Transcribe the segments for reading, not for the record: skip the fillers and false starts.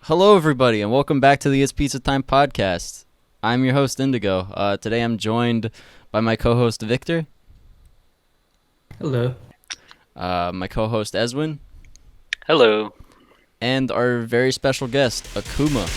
Hello, everybody, and welcome back to the It's Pizza Time podcast. I'm your host, Indigo. Today I'm joined by my co-host, Victor, Hello. my co-host, Eswyn, Hello. and our very special guest, Akuma.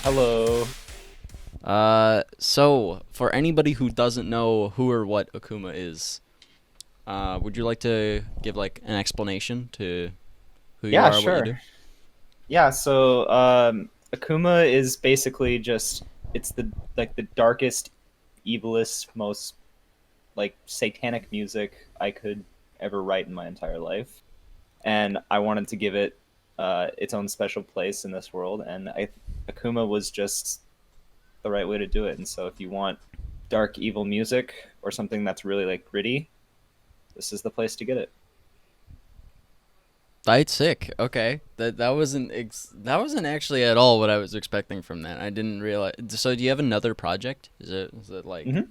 Hello. So, for anybody who doesn't know who or what Akuma is, would you like to give, an explanation to who you Yeah, are and what you sure. do? Yeah, so Akuma is basically just it's the darkest, evilest, most satanic music I could ever write in my entire life. And I wanted to give it its own special place in this world, and Akuma was just the right way to do it. And so if you want dark evil music or something that's really gritty, this is the place to get it. That's sick. Okay, that wasn't actually at all what I was expecting from that. I didn't realize. So, do you have another project? Is it like Mhm.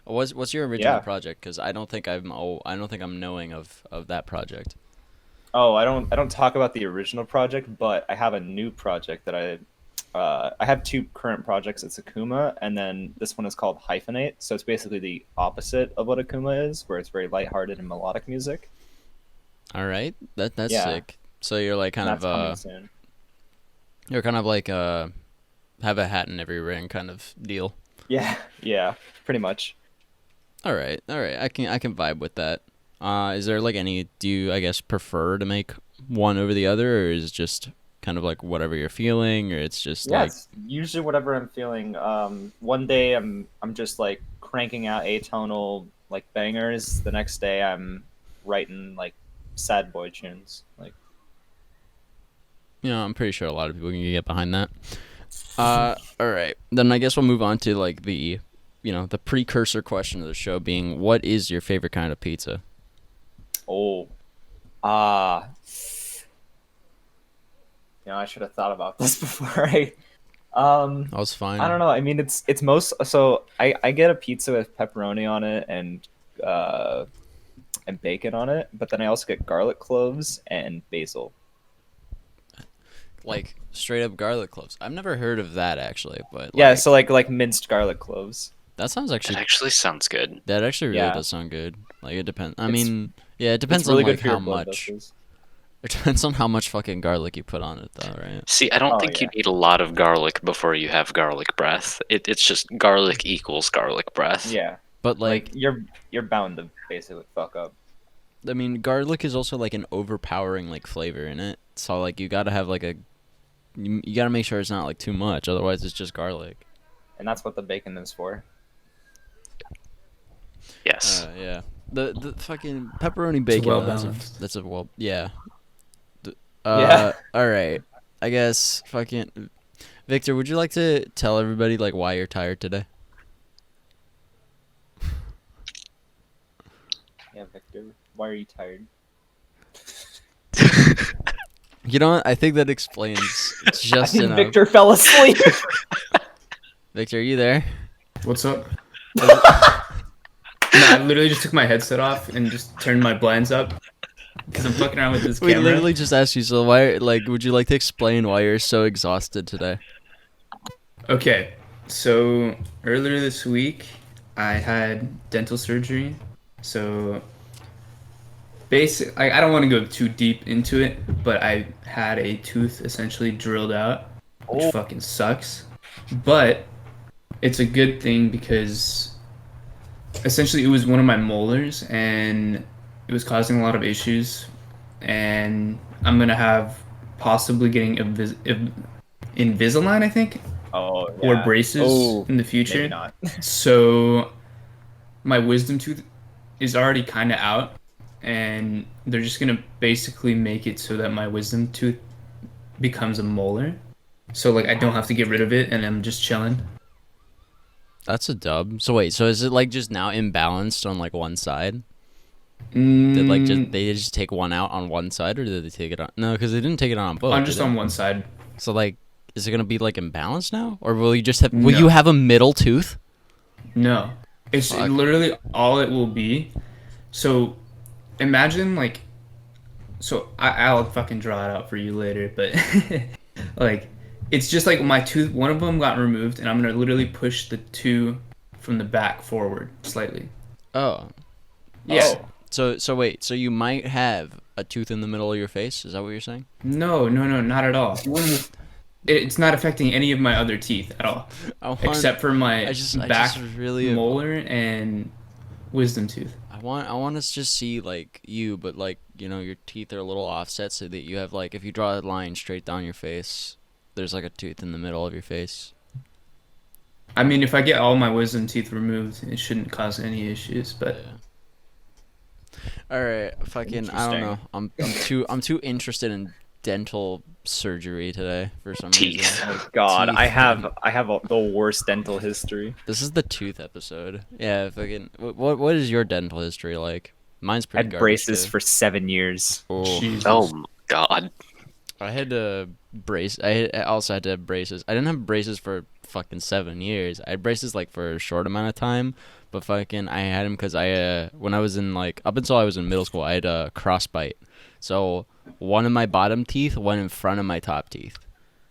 what's your original Yeah. project? Because I don't think I'm knowing of that project. Oh, I don't talk about the original project, but I have a new project that I have two current projects. It's Akuma, and then this one is called Hyphenate. So it's basically the opposite of what Akuma is, where it's very lighthearted and melodic music. All right, that's Yeah, sick. So you're like and kind of that's coming soon. you're kind of like have a hat in every ring kind of deal. Yeah, yeah, pretty much. All right. I can vibe with that. Is there like any? Do you I guess prefer to make one over the other, or is it just kind of like whatever you're feeling, or it's just Yeah, like it's usually whatever I'm feeling. One day I'm just cranking out atonal bangers. The next day I'm writing sad boy tunes. I'm pretty sure a lot of people can get behind that. All right. Then I guess we'll move on to like the precursor question of the show being, what is your favorite kind of pizza? Oh, ah, I should have thought about this before That was I fine. don't know. I mean, it's most so I get a pizza with pepperoni on it uh and bacon on it, but then I also get garlic cloves and basil. Like straight up garlic cloves. I've never heard of that actually, but Yeah, so like minced garlic cloves. that sounds That actually actually sounds good. that actually really Yeah, does sound good. Like it depends. I it's mean, yeah, it it's depends on really good like for how your blood much. vessels. It depends on how much fucking garlic you put on it, though, right? See, I don't Oh think you yeah, need a lot of garlic before you have garlic breath. It's just garlic equals garlic breath. yeah. But Like like, you're bound to basically fuck up. I mean, garlic is also like an overpowering like flavor in it. So like, you gotta have you gotta make sure it's not like too much. Otherwise, it's just garlic. And that's what the bacon is for. Yes. Yeah. The fucking pepperoni It's bacon. well Though, balanced. that's a well. Yeah. Yeah. All right. I guess fucking Victor, would you like to tell everybody like why you're tired today? Yeah, Victor. Why are you tired? You know what? I think that explains I just think enough. Victor fell asleep. Victor, are you there? What's up? Is it- No, I literally just took my headset off and just turned my blinds up because I'm fucking around with this We camera. literally just asked you, so why, would you like to explain why you're so exhausted today? Okay, so earlier this week I had dental surgery. So I don't want to go too deep into it, but I had a tooth essentially drilled out, which Oh, fucking sucks. But it's a good thing because essentially it was one of my molars and it was causing a lot of issues, and I'm gonna have possibly getting Invisalign, I think, oh or yeah. braces Oh, in the maybe future. not. So my wisdom tooth is already kind of out, and they're just gonna basically make it so that my wisdom tooth becomes a molar. So like I don't have to get rid of it, and I'm just chilling. That's a dub. So wait, so is it like just now imbalanced on like one side? Did like they just take one out on one side, or did they take it on? No, because they didn't take it on both. on just on one side. So like, is it gonna be like imbalanced now, or will you just have? No. Will you have a middle tooth? No, it's Fuck. literally all it will be. So imagine like, so I'll fucking draw it out for you later, but like, it's just like my tooth. One of them got removed, and I'm gonna literally push the two from the back forward slightly. Oh, Yeah. so wait, so you might have a tooth in the middle of your face? Is that what you're saying? No, not at all. It's not affecting any of my other teeth at all, except for my back molar and wisdom tooth. I want to just see like you, but like your teeth are a little offset so that you have like if you draw a line straight down your face, there's like a tooth in the middle of your face. I mean, if I get all my wisdom teeth removed, it shouldn't cause any issues. But Yeah. All right, fucking I don't know. I'm too interested in dental surgery today for some Teeth. reason. Oh God, Teeth. I have the worst dental history. This is the tooth episode. Yeah, fucking. What is your dental history like? Mine's I pretty had garbage braces too. for 7 years. Oh. Jesus. Oh my god. I had to brace. I also had to have braces. I didn't have braces for fucking 7 years. I had braces like for a short amount of time, but fucking I had them because when I was in like up until I was in middle school, I had a crossbite. So one of my bottom teeth went in front of my top teeth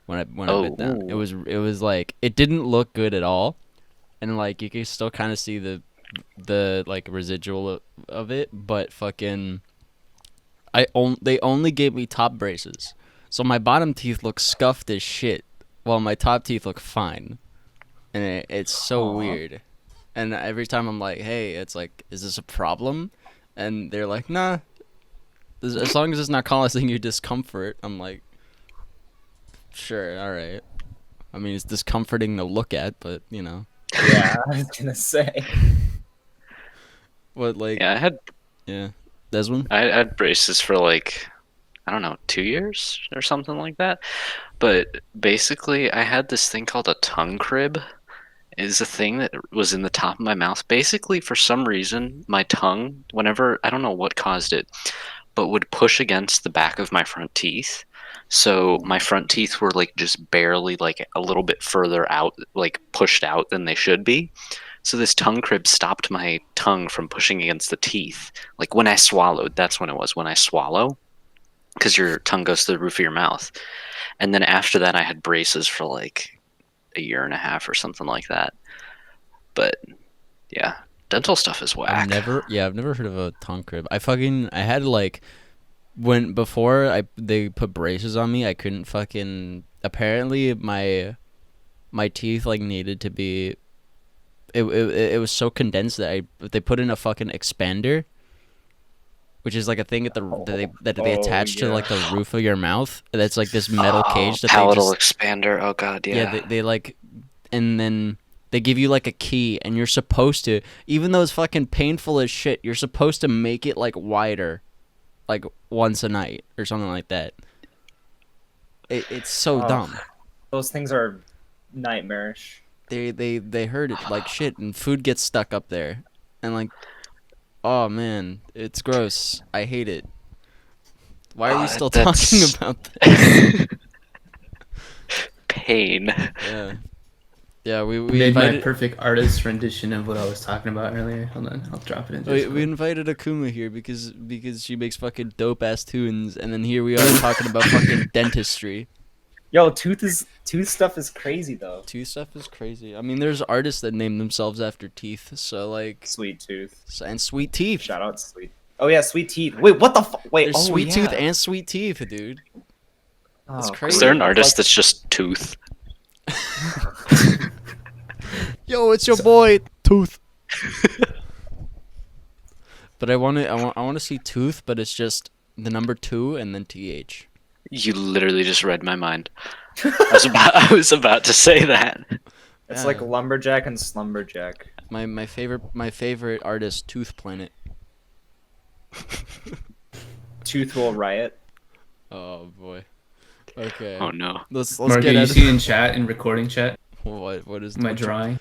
when I bit down. It was like it didn't look good at all, and like you can still kind of see the like residual of it, but fucking they only gave me top braces. So my bottom teeth look scuffed as shit, while my top teeth look fine, and it's so weird. And every time I'm like, "Hey, it's like, is this a problem?" And they're like, "Nah, as long as it's not causing you discomfort." I'm like, "Sure, all right." I mean, it's discomforting to look at, but Yeah, I was gonna say. what like, Yeah, yeah, Desmond. I had braces for like, I don't know, 2 years or something like that. But basically, I had this thing called a tongue crib. Is a thing that was in the top of my mouth. Basically, for some reason, my tongue, whenever, I don't know what caused it, but would push against the back of my front teeth. So my front teeth were like just barely like a little bit further out, like pushed out than they should be. So this tongue crib stopped my tongue from pushing against the teeth. Like when I swallowed, that's when it was, when I swallow, because your tongue goes to the roof of your mouth. And then after that, I had braces for like a year and a half or something like that. But yeah, dental stuff is whack. I've never heard of a tongue crib. I had like before they put braces on me, I couldn't fucking, apparently my teeth like needed to be, it was so condensed that they put in a fucking expander, which is like a thing that they attach to like the roof of your mouth. That's like this metal cage that palatal they just, expander. Oh god, yeah. they like, and then they give you like a key, and you're supposed to, even though it's fucking painful as shit, you're supposed to make it like wider, like once a night or something like that. It's so dumb. Those things are nightmarish. They hurt it like shit, and food gets stuck up there, and like, oh man, it's gross. I hate it. Why are we still talking about this? Pain. Yeah, we made invited, my perfect artist rendition of what I was talking about earlier. Hold on, I'll drop it in. we invited Akuma here because she makes fucking dope ass tunes, and then here we are talking about fucking dentistry. Yo, tooth stuff is crazy though. Tooth stuff is crazy. I mean, there's artists that name themselves after teeth, so like Sweet Tooth. and Sweet Teeth. Shout out Sweet. Oh yeah, Sweet Teeth. Wait, what the wait? There's oh, Sweet yeah. Tooth and Sweet Teeth, dude. That's Oh, crazy. Is there an artist that's just Tooth? Yo, it's your boy Tooth. But I want to see Tooth, but it's just the number 2 and then TH. You literally just read my mind. I was about to say that. It's Yeah. like Lumberjack and Slumberjack. My favorite artist, Tooth Planet. Tooth will riot. Oh boy. Okay. Oh no. Let's Mark, get you at see in chat, in recording chat, what is my drawing.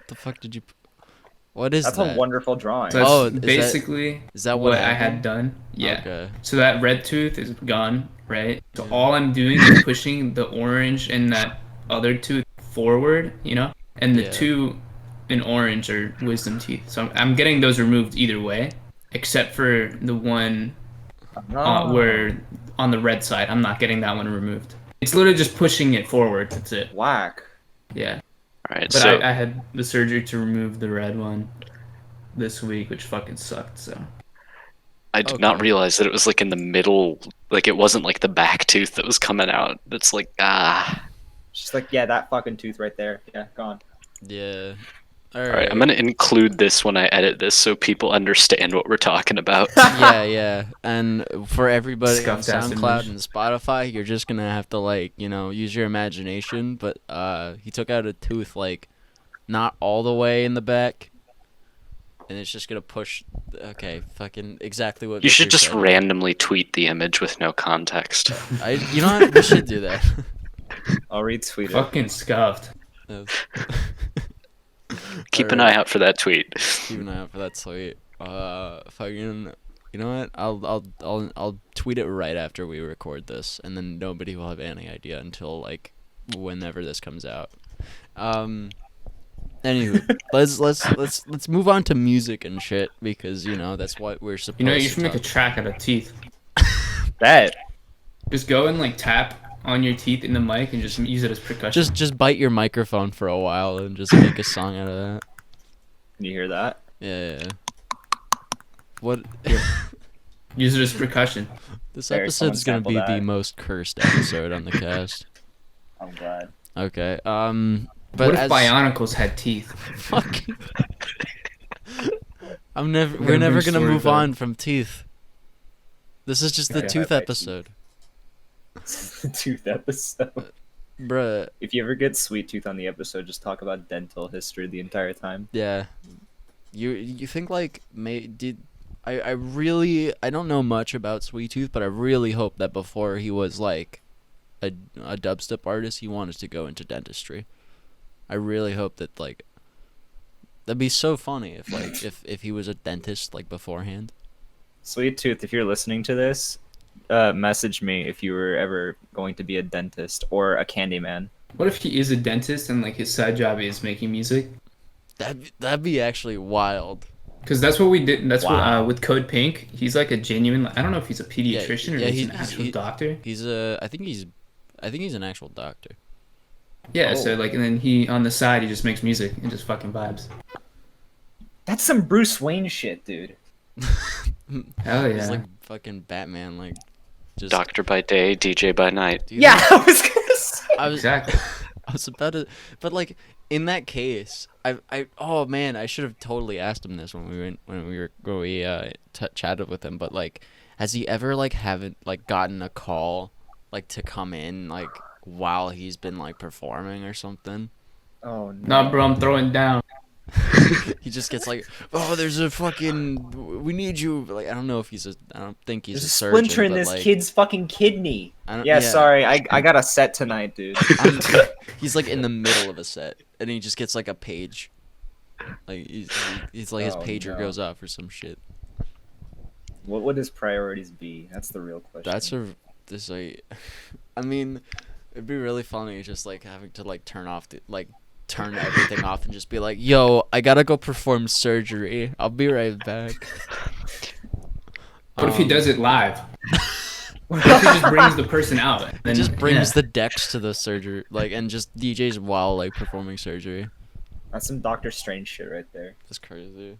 the fuck did you? What is That's that? a wonderful drawing. So that's Oh, is that- basically Is that what I had happened? done. Yeah. Okay. So that red tooth is gone, right? So Yeah. all I'm doing is pushing the orange and that other tooth forward, and the Yeah. two in orange are wisdom teeth. So I'm getting those removed either way, except for the one where on the red side, I'm not getting that one removed. It's literally just pushing it forward. That's it. Whack. Yeah. All right, But so I had the surgery to remove the red one this week, which fucking sucked. So I did not Okay. realize that it was like in the middle. Like it wasn't like the back tooth that was coming out. That's like She's like, yeah, that fucking tooth right there. Yeah, gone. Yeah. All right, I'm gonna include this when I edit this so people understand what we're talking about. Yeah. And for everybody on Scuffed ass SoundCloud image. and Spotify, you're just gonna have to use your imagination. But he took out a tooth not all the way in the back, and it's just gonna push. Okay, fucking exactly what You should Victor just said. randomly tweet the image with no context. You know what? We should do that. I'll retweet it. fucking scuffed. Keep an Alright. eye out for that tweet. Keep an eye out for that tweet. Fucking. You know what? I'll tweet it right after we record this, and then nobody will have any idea until whenever this comes out. Anywho, let's move on to music and shit because that's what we're supposed You to should make a talk. track out of teeth. Bet. Just go and tap on your teeth in the mic and just use it as percussion. Just bite your microphone for a while and just make a song out of that. Can you hear that? Yeah. What? Use it as percussion. This There, someone episode's gonna be sample the that. most cursed episode on the cast. I'm glad. Okay. But What if as Bionicles had teeth? fucking, we're gonna never bring gonna move stories on from teeth. This is just the Okay. tooth Bye-bye, episode, Tooth episode. bruh. If you ever get Sweet Tooth on the episode, just talk about dental history the entire time. Yeah. You think I don't know much about Sweet Tooth, but I really hope that before he was a dubstep artist, he wanted to go into dentistry. I really hope that that'd be so funny if he was a dentist beforehand. Sweet Tooth, if you're listening to this, message me if you were ever going to be a dentist or a Candyman. What if he is a dentist and his side job is making music? That'd be actually wild. Because that's what we did. That's Wow. what with Code Pink. He's a genuine. I don't know if he's a pediatrician or yeah, he's he- an actual he- doctor. I think he's an actual doctor. Yeah. Oh. So and then he on the side he just makes music and just fucking vibes. That's some Bruce Wayne shit, dude. Hell He's yeah. fucking Batman, just Doctor by day, DJ by night. Do you Yeah, think- I was gonna say. I was Exactly. I was about to, but in that case, oh man, I should have totally asked him this when we chatted with him. But has he ever haven't gotten a call to come in while he's been performing or something? Oh no. Nah, bro, I'm throwing down. He just gets oh, there's a fucking, we need you. I don't know if I don't think he's There's a a surgeon. splinter in but, this kid's fucking kidney. I don't, Yeah, sorry, I got a set tonight, dude. He's in the middle of a set, and he just gets a page. He's his Oh, pager no. goes off or some shit. What would his priorities be? That's the real question. I mean, it'd be really funny just having to turn everything off and just be yo, I gotta go perform surgery. I'll be right back. What if he does it live? What if he just brings the person out? He Then, just brings yeah. the decks to the surgery, and just DJs while performing surgery. That's some Doctor Strange shit right there. That's crazy.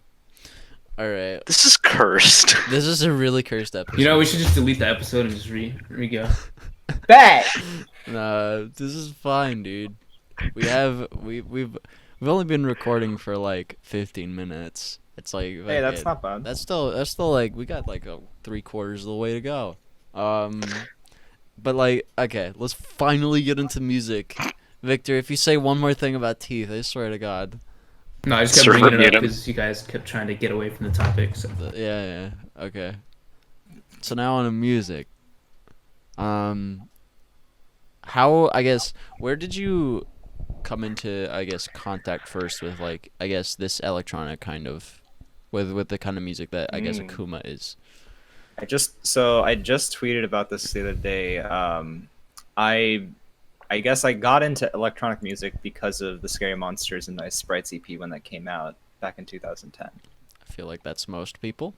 All right, This is cursed. this is a really cursed episode. We should just delete the episode and just re-go. Bet. Nah, this is fine, dude. We've only been recording for 15 minutes. It's Hey, that's not bad. That's still we got a 3/4 of the way to go. But okay, let's finally get into music. Victor, if you say one more thing about teeth, I swear to God. No, I just kept Server bringing it mute up him. because you guys kept trying to get away from the topic. So. Yeah, okay. So now on to music. How, I guess, where did you come into, I guess, contact first with like, I guess, this electronic kind of, with the kind of music that I guess Akuma is? I just tweeted about this the other day. I I guess I got into electronic music because of the Scary Monsters and Nice Sprites EP when that came out back in 2010. I feel like that's most people.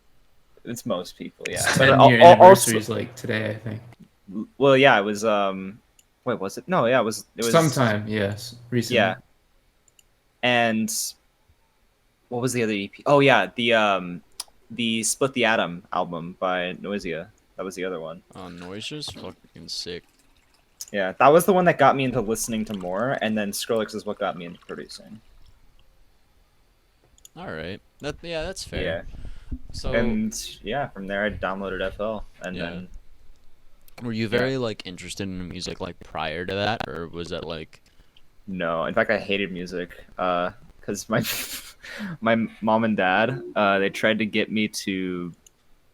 It's most people, yeah. It's But 10-year anniversary is like today, I think. well, yeah, it was. Wait, was it? No, yeah, it was. It was Sometime, yes, recently. Yeah. And what was the other EP? Oh yeah, the Split the Atom album by Noisia. That was the other one. Noises, fucking sick. Yeah, that was the one that got me into listening to more, and then Skrillex is what got me into producing. All right, that's fair. Yeah. So, And yeah, from there I downloaded FL, and Yeah. then were you very like interested in music like prior to that, or was that like? no, in fact I hated music, because my my mom and dad they tried to get me to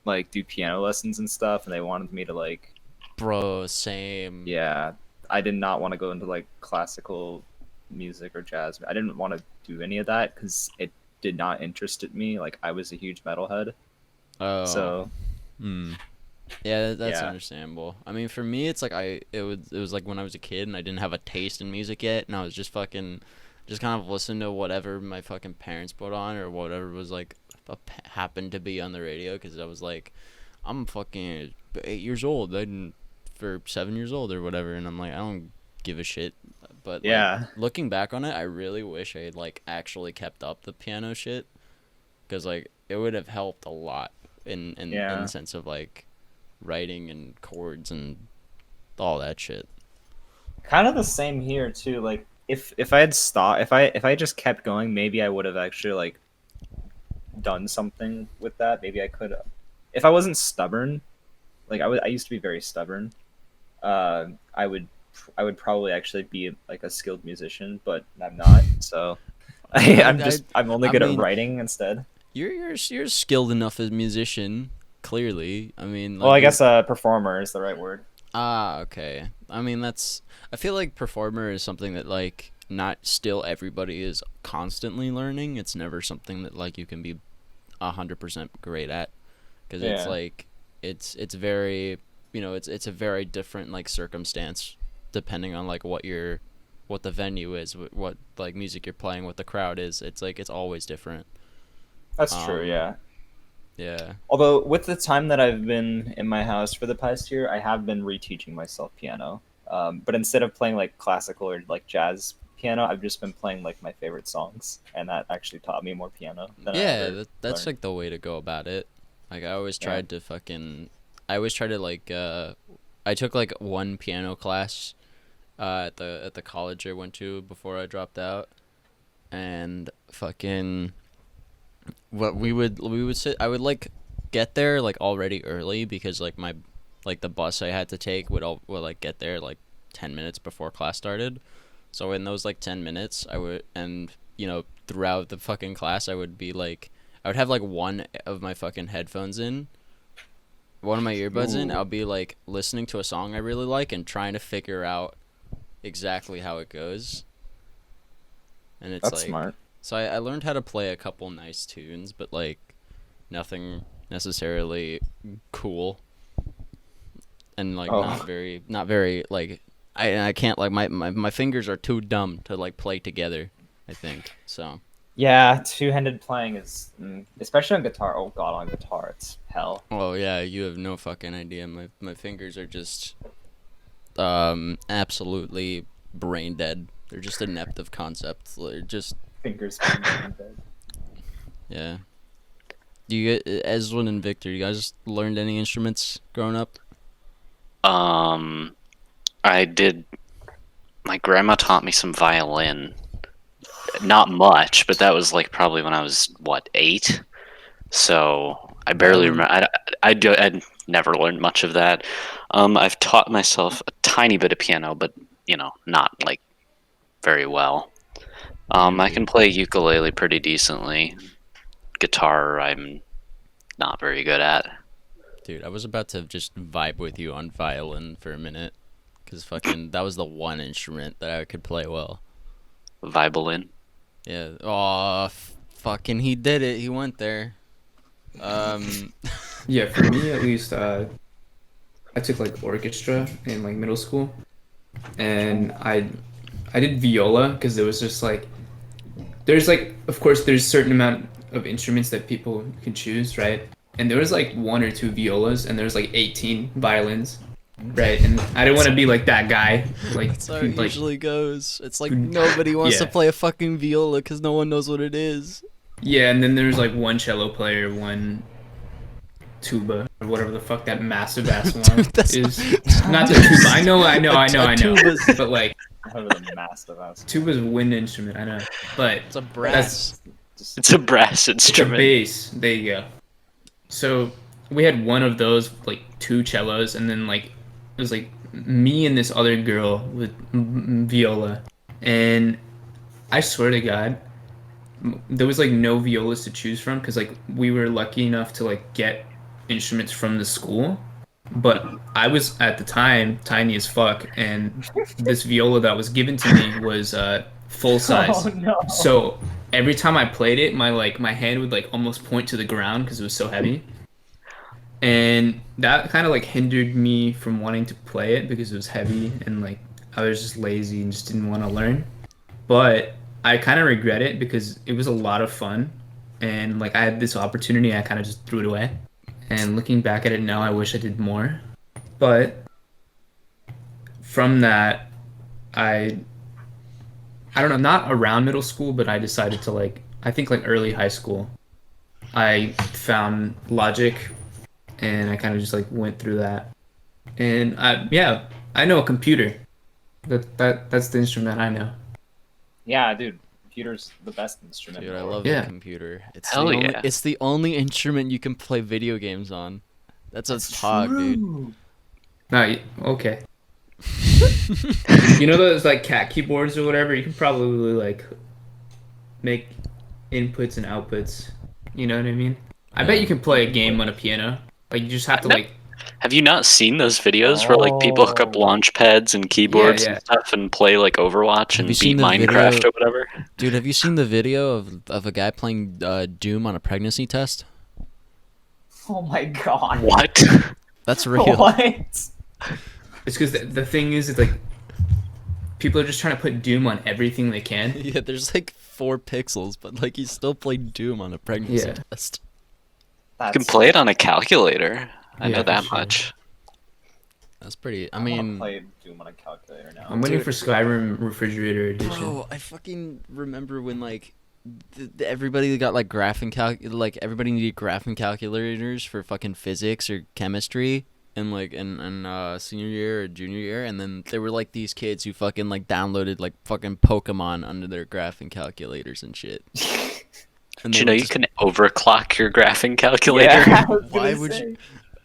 like do piano lessons and stuff, and they wanted me to like. Bro, same. Yeah, I did not want to go into like classical music or jazz. I didn't want to do any of that because it did not interest me. Like I was a huge metalhead, Oh. so Yeah, that's Yeah. understandable. I mean, for me, it's like it was like when I was a kid and I didn't have a taste in music yet, and I was just kind of listening to whatever my fucking parents put on or whatever was like happened to be on the radio, because I was like, I'm fucking 8 years old, for 7 years old or whatever, and I'm like, I don't give a shit. But like, yeah, looking back on it, I really wish I had like actually kept up the piano shit, because like it would have helped a lot in Yeah. the sense of like writing and chords and all that shit. kind of the same here too. Like if I had stopped, if I just kept going, maybe I would have actually like done something with that. Maybe I could have, if I wasn't stubborn. Like I used to be very stubborn. I would probably actually be like a skilled musician, but I'm not. So I'm only I good mean, at writing instead. You're skilled enough as a musician, clearly. I mean, Well, I like, guess performer is the right word. okay. I mean, I feel like performer is something that like not still everybody is constantly learning. It's never something that like you can be 100% great at, because it's Yeah. like it's very, it's a very different like circumstance depending on like what the venue is, what like music you're playing, what the crowd is. It's like it's always different. That's true. Um, Yeah. Yeah. Although with the time that I've been in my house for the past year, I have been reteaching myself piano. But instead of playing like classical or like jazz piano, I've just been playing like my favorite songs, and that actually taught me more piano than I Yeah, ever that's learned. like the way to go about it. Like I always tried to like I took like one piano class at the college I went to before I dropped out, and fucking what we would sit, I would like get there like already early, because like the bus I had to take would like get there like 10 minutes before class started. So in those like 10 minutes I would, and throughout the fucking class I would have like one of my fucking headphones in, one of my earbuds in. Ooh. I'll be like listening to a song I really like and trying to figure out exactly how it goes. And it's That's like, smart. so I learned how to play a couple nice tunes, but like nothing necessarily cool, and like Oh. not very like I can't, like, my fingers are too dumb to like play together, I think. So Yeah, two-handed playing is, especially on guitar. Oh god, on guitar, it's hell. oh yeah, you have no fucking idea. My fingers are just absolutely brain dead. They're just inept of concepts. They're just, Fingers being dead. yeah. Do you Eswyn and Victor, you guys learned any instruments growing up? I did. My grandma taught me some violin. Not much, but that was like probably when I was 8. So I barely remember. I'd never learned much of that. I've taught myself a tiny bit of piano, but not like very well. I can play ukulele pretty decently. Guitar, I'm not very good at. Dude, I was about to just vibe with you on violin for a minute, because fucking that was the one instrument that I could play well. violin. Yeah. Oh, fucking, he did it. He went there. Yeah, for me at least, I took like orchestra in like middle school, and I did viola because there was just like there's like of course there's certain amount of instruments that people can choose, right? And there was like one or two violas, and there was like 18 violins, right? And I didn't want to be like that guy, like That's how who, it like usually goes. It's like who- nobody wants to Yeah. play a fucking viola because no one knows what it is. yeah, and then there's like one cello player, one tuba or whatever the fuck that massive ass one That's is. Not the tuba. I know. Tuba's- But like Whatever the massive ass. tuba's a wind instrument, I know. But It's a brass. Just It's a brass it's a instrument. bass. There you go. So we had one of those, like two cellos, and then like it was like me and this other girl with viola, and I swear to God, there was like no violas to choose from because like we were lucky enough to like get instruments from the school, but I was at the time tiny as fuck, and this viola that was given to me was full size. Oh no. So every time I played it, my hand would like almost point to the ground because it was so heavy, and that kind of like hindered me from wanting to play it because it was heavy and like I was just lazy and just didn't want to learn. But I kind of regret it because it was a lot of fun, and like I had this opportunity, I kind of just threw it away. And looking back at it now, I wish I did more. But from that, I don't know, not around middle school, but I decided to like I think like early high school, I found Logic, and I kind of just like went through that. And I know a computer. That's the instrument I know. Yeah, dude. Computer's the best instrument. Dude, in I the world. love Yeah. the computer. It's Hell the only, yeah. It's the only instrument you can play video games on. That's a talk, dude. True. Okay. You know those like cat keyboards or whatever? You can probably like make inputs and outputs. You know what I mean? I bet you can play a game on a piano. Like you just have to like Have you not seen those videos where like people hook up Oh. launch pads and keyboards Yeah. and stuff and play like Overwatch and you beat seen the Minecraft video- or whatever? Dude, have you seen the video of a guy playing Doom on a pregnancy test? Oh my god. What? That's real. What? it's because the thing is it's like people are just trying to put Doom on everything they can. Yeah, there's like 4 pixels, but like he still played Doom on a pregnancy Yeah. test. You can play it on a calculator. I Yeah, know that for sure. much. That's pretty. I I wanna mean, play Doom on a calculator now. I'm waiting Dude. for Skyrim Refrigerator Edition. bro, I fucking remember when like everybody got like like everybody needed graphing calculators for fucking physics or chemistry in like in senior year or junior year, and then there were like these kids who fucking like downloaded like fucking Pokemon under their graphing calculators and shit. And Do they you know would you just- can overclock your graphing calculator? Yeah, I was Why gonna would say.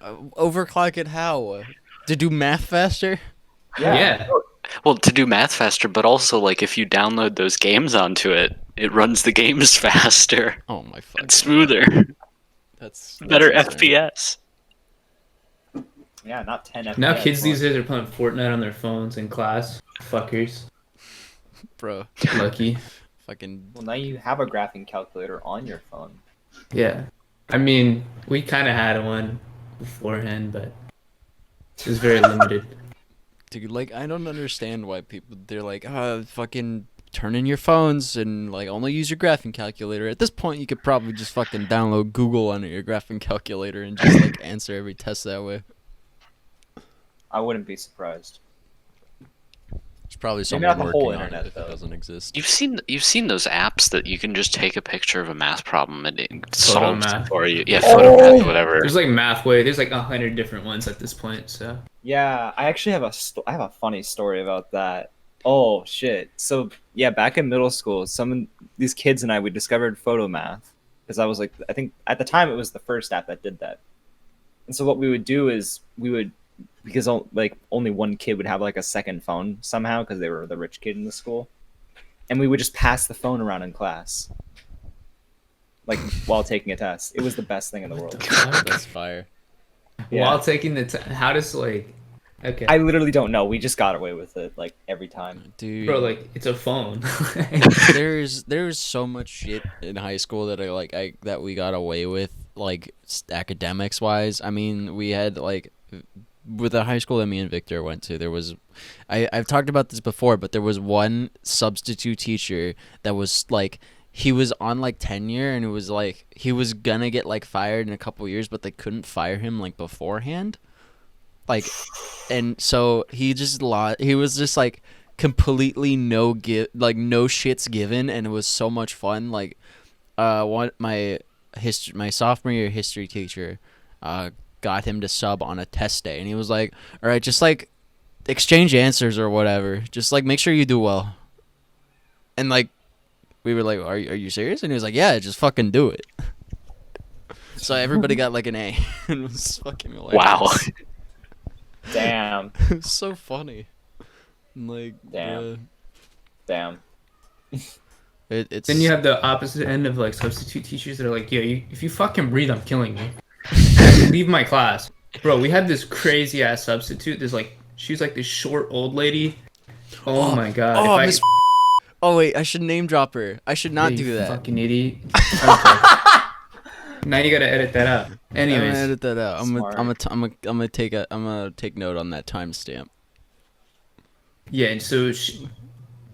you overclock it? How to do math faster? Yeah. Well, to do math faster, but also like if you download those games onto it, it runs the games faster Oh my fucking and smoother. That's Better insane. FPS. Yeah, not 10 FPS. Now kids more. these days are playing Fortnite on their phones in class. Fuckers. bro. Lucky. Fucking Well, now you have a graphing calculator on your phone. Yeah. I mean, we kind of had one beforehand, but it was very limited. dude, like I don't understand why people they're like, fucking turn in your phones and like only use your graphing calculator. At this point, you could probably just fucking download Google onto your graphing calculator and just like answer every test that way. I wouldn't be surprised. There's probably Maybe someone not the working whole on internet, it if though. it doesn't exist. You've seen those apps that you can just take a picture of a math problem and it solves Photomath. it for you. Yeah, Oh! photomath, whatever. There's like Mathway. There's like 100 different ones at this point. So Yeah, I actually have I have a funny story about that. Oh shit! So yeah, back in middle school, these kids and we discovered Photomath because I was like, I think at the time it was the first app that did that. And so what we would do is because like only one kid would have like a second phone somehow because they were the rich kid in the school, and we would just pass the phone around in class, like while taking a test. It was the best thing in the world. That's fire. Yeah. while taking how does like Okay. I literally don't know. We just got away with it like every time. Dude, Bro, like it's a phone. there's so much shit in high school that that we got away with, like academics wise. I mean, we had like with the high school that me and Victor went to, there was I've talked about this before, but there was one substitute teacher that was like he was on like tenure, and it was like he was gonna get like fired in a couple years, but they couldn't fire him like beforehand. Like, and so he was just like completely no shits given, and it was so much fun. Like my sophomore year history teacher got him to sub on a test day, and he was like, all right, just like exchange answers or whatever, just like make sure you do well. And like we were like, are you serious? And he was like, yeah, just fucking do it. So everybody got like an A. And it was fucking hilarious. Wow. Damn. It was so funny. Like, Damn. it's Then you have the opposite end of like substitute teachers that are like, yeah, if you fucking breathe, I'm killing you. Leave my class. Bro, we had this crazy ass substitute. She's like this short old lady. Oh my god. Oh, If Miss. Oh wait, I should name drop her. I should not you do that. Fucking idiot. Okay. Now you gotta edit that out. I'm Anyways, gonna edit that out. Smart. I'm gonna take note on that timestamp. yeah, and so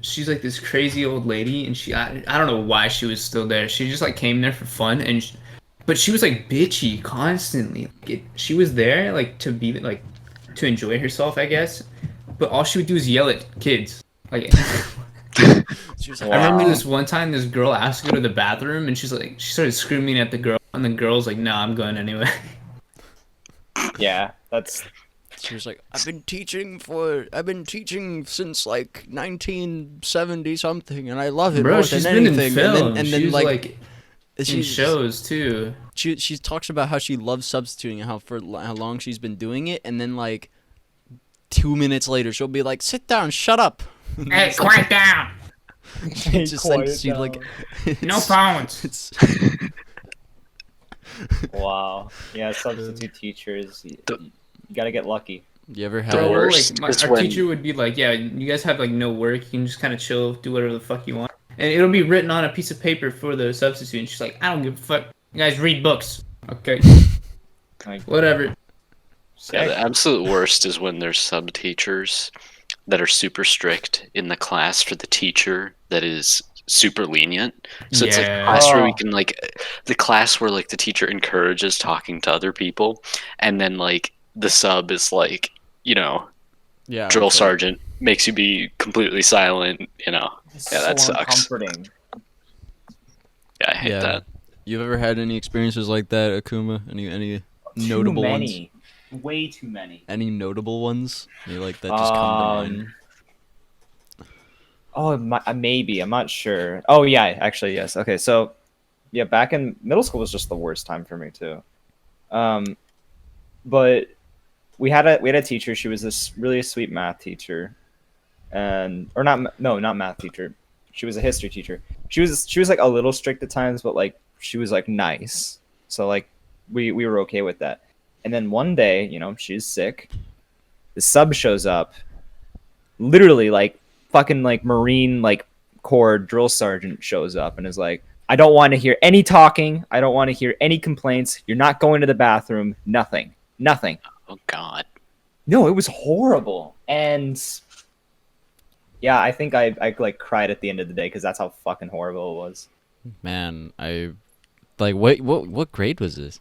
she's like this crazy old lady, and I don't know why she was still there. She just like came there for fun, but she was like bitchy constantly. She was there like to be like to enjoy herself, I guess. But all she would do is yell at kids. Like She was Wow. I remember this one time, this girl asked to go to the bathroom, and she started screaming at the girl, and the girl's like, "No, I'm going anyway." Yeah, that's She was like, I've been teaching since like 1970 something, and I love it Bro, more she's than been anything. in film. And then She's like in she shows too. she talks about how she loves substituting and how long she's been doing it, and then like 2 minutes later she'll be like, sit down, shut up. Hey, quiet down! She just like she like No phones. it's wow. Yeah, substitute teachers. You gotta get lucky. you ever The had worst Like is our when- teacher would be like, "Yeah, you guys have like no work. You can just kind of chill, do whatever the fuck you want." And it'll be written on a piece of paper for the substitute. And she's like, "I don't give a fuck. You guys read books, okay? Like, Whatever." Yeah, sick. the absolute worst is when there's sub teachers that are super strict in the class for the teacher that is super lenient. So it's like a Yeah. class where we Oh. can like the class where like the teacher encourages talking to other people, and then like the sub is like, yeah drill okay. sergeant makes you be completely silent. Yeah, that so sucks. uncomforting. Yeah, I hate Yeah. that. You've ever had any experiences like that, Akuma? Any notable too ones? many. Way too many. Any notable ones? Any like that just come to mind? Maybe. I'm not sure. Oh, yeah. Actually, yes. Okay, so, yeah, back in middle school was just the worst time for me, too. But we had a teacher. She was this really sweet math teacher. Not math teacher. She was a history teacher. She was like a little strict at times, but like she was like nice. So like we were okay with that. And then one day, she's sick. The sub shows up, literally like fucking like Marine like Corps drill sergeant shows up and is like, I don't want to hear any talking. I don't want to hear any complaints. You're not going to the bathroom. Nothing. Oh God. No, it was horrible. And yeah, I think I like cried at the end of the day because that's how fucking horrible it was. Man, I like what grade was this?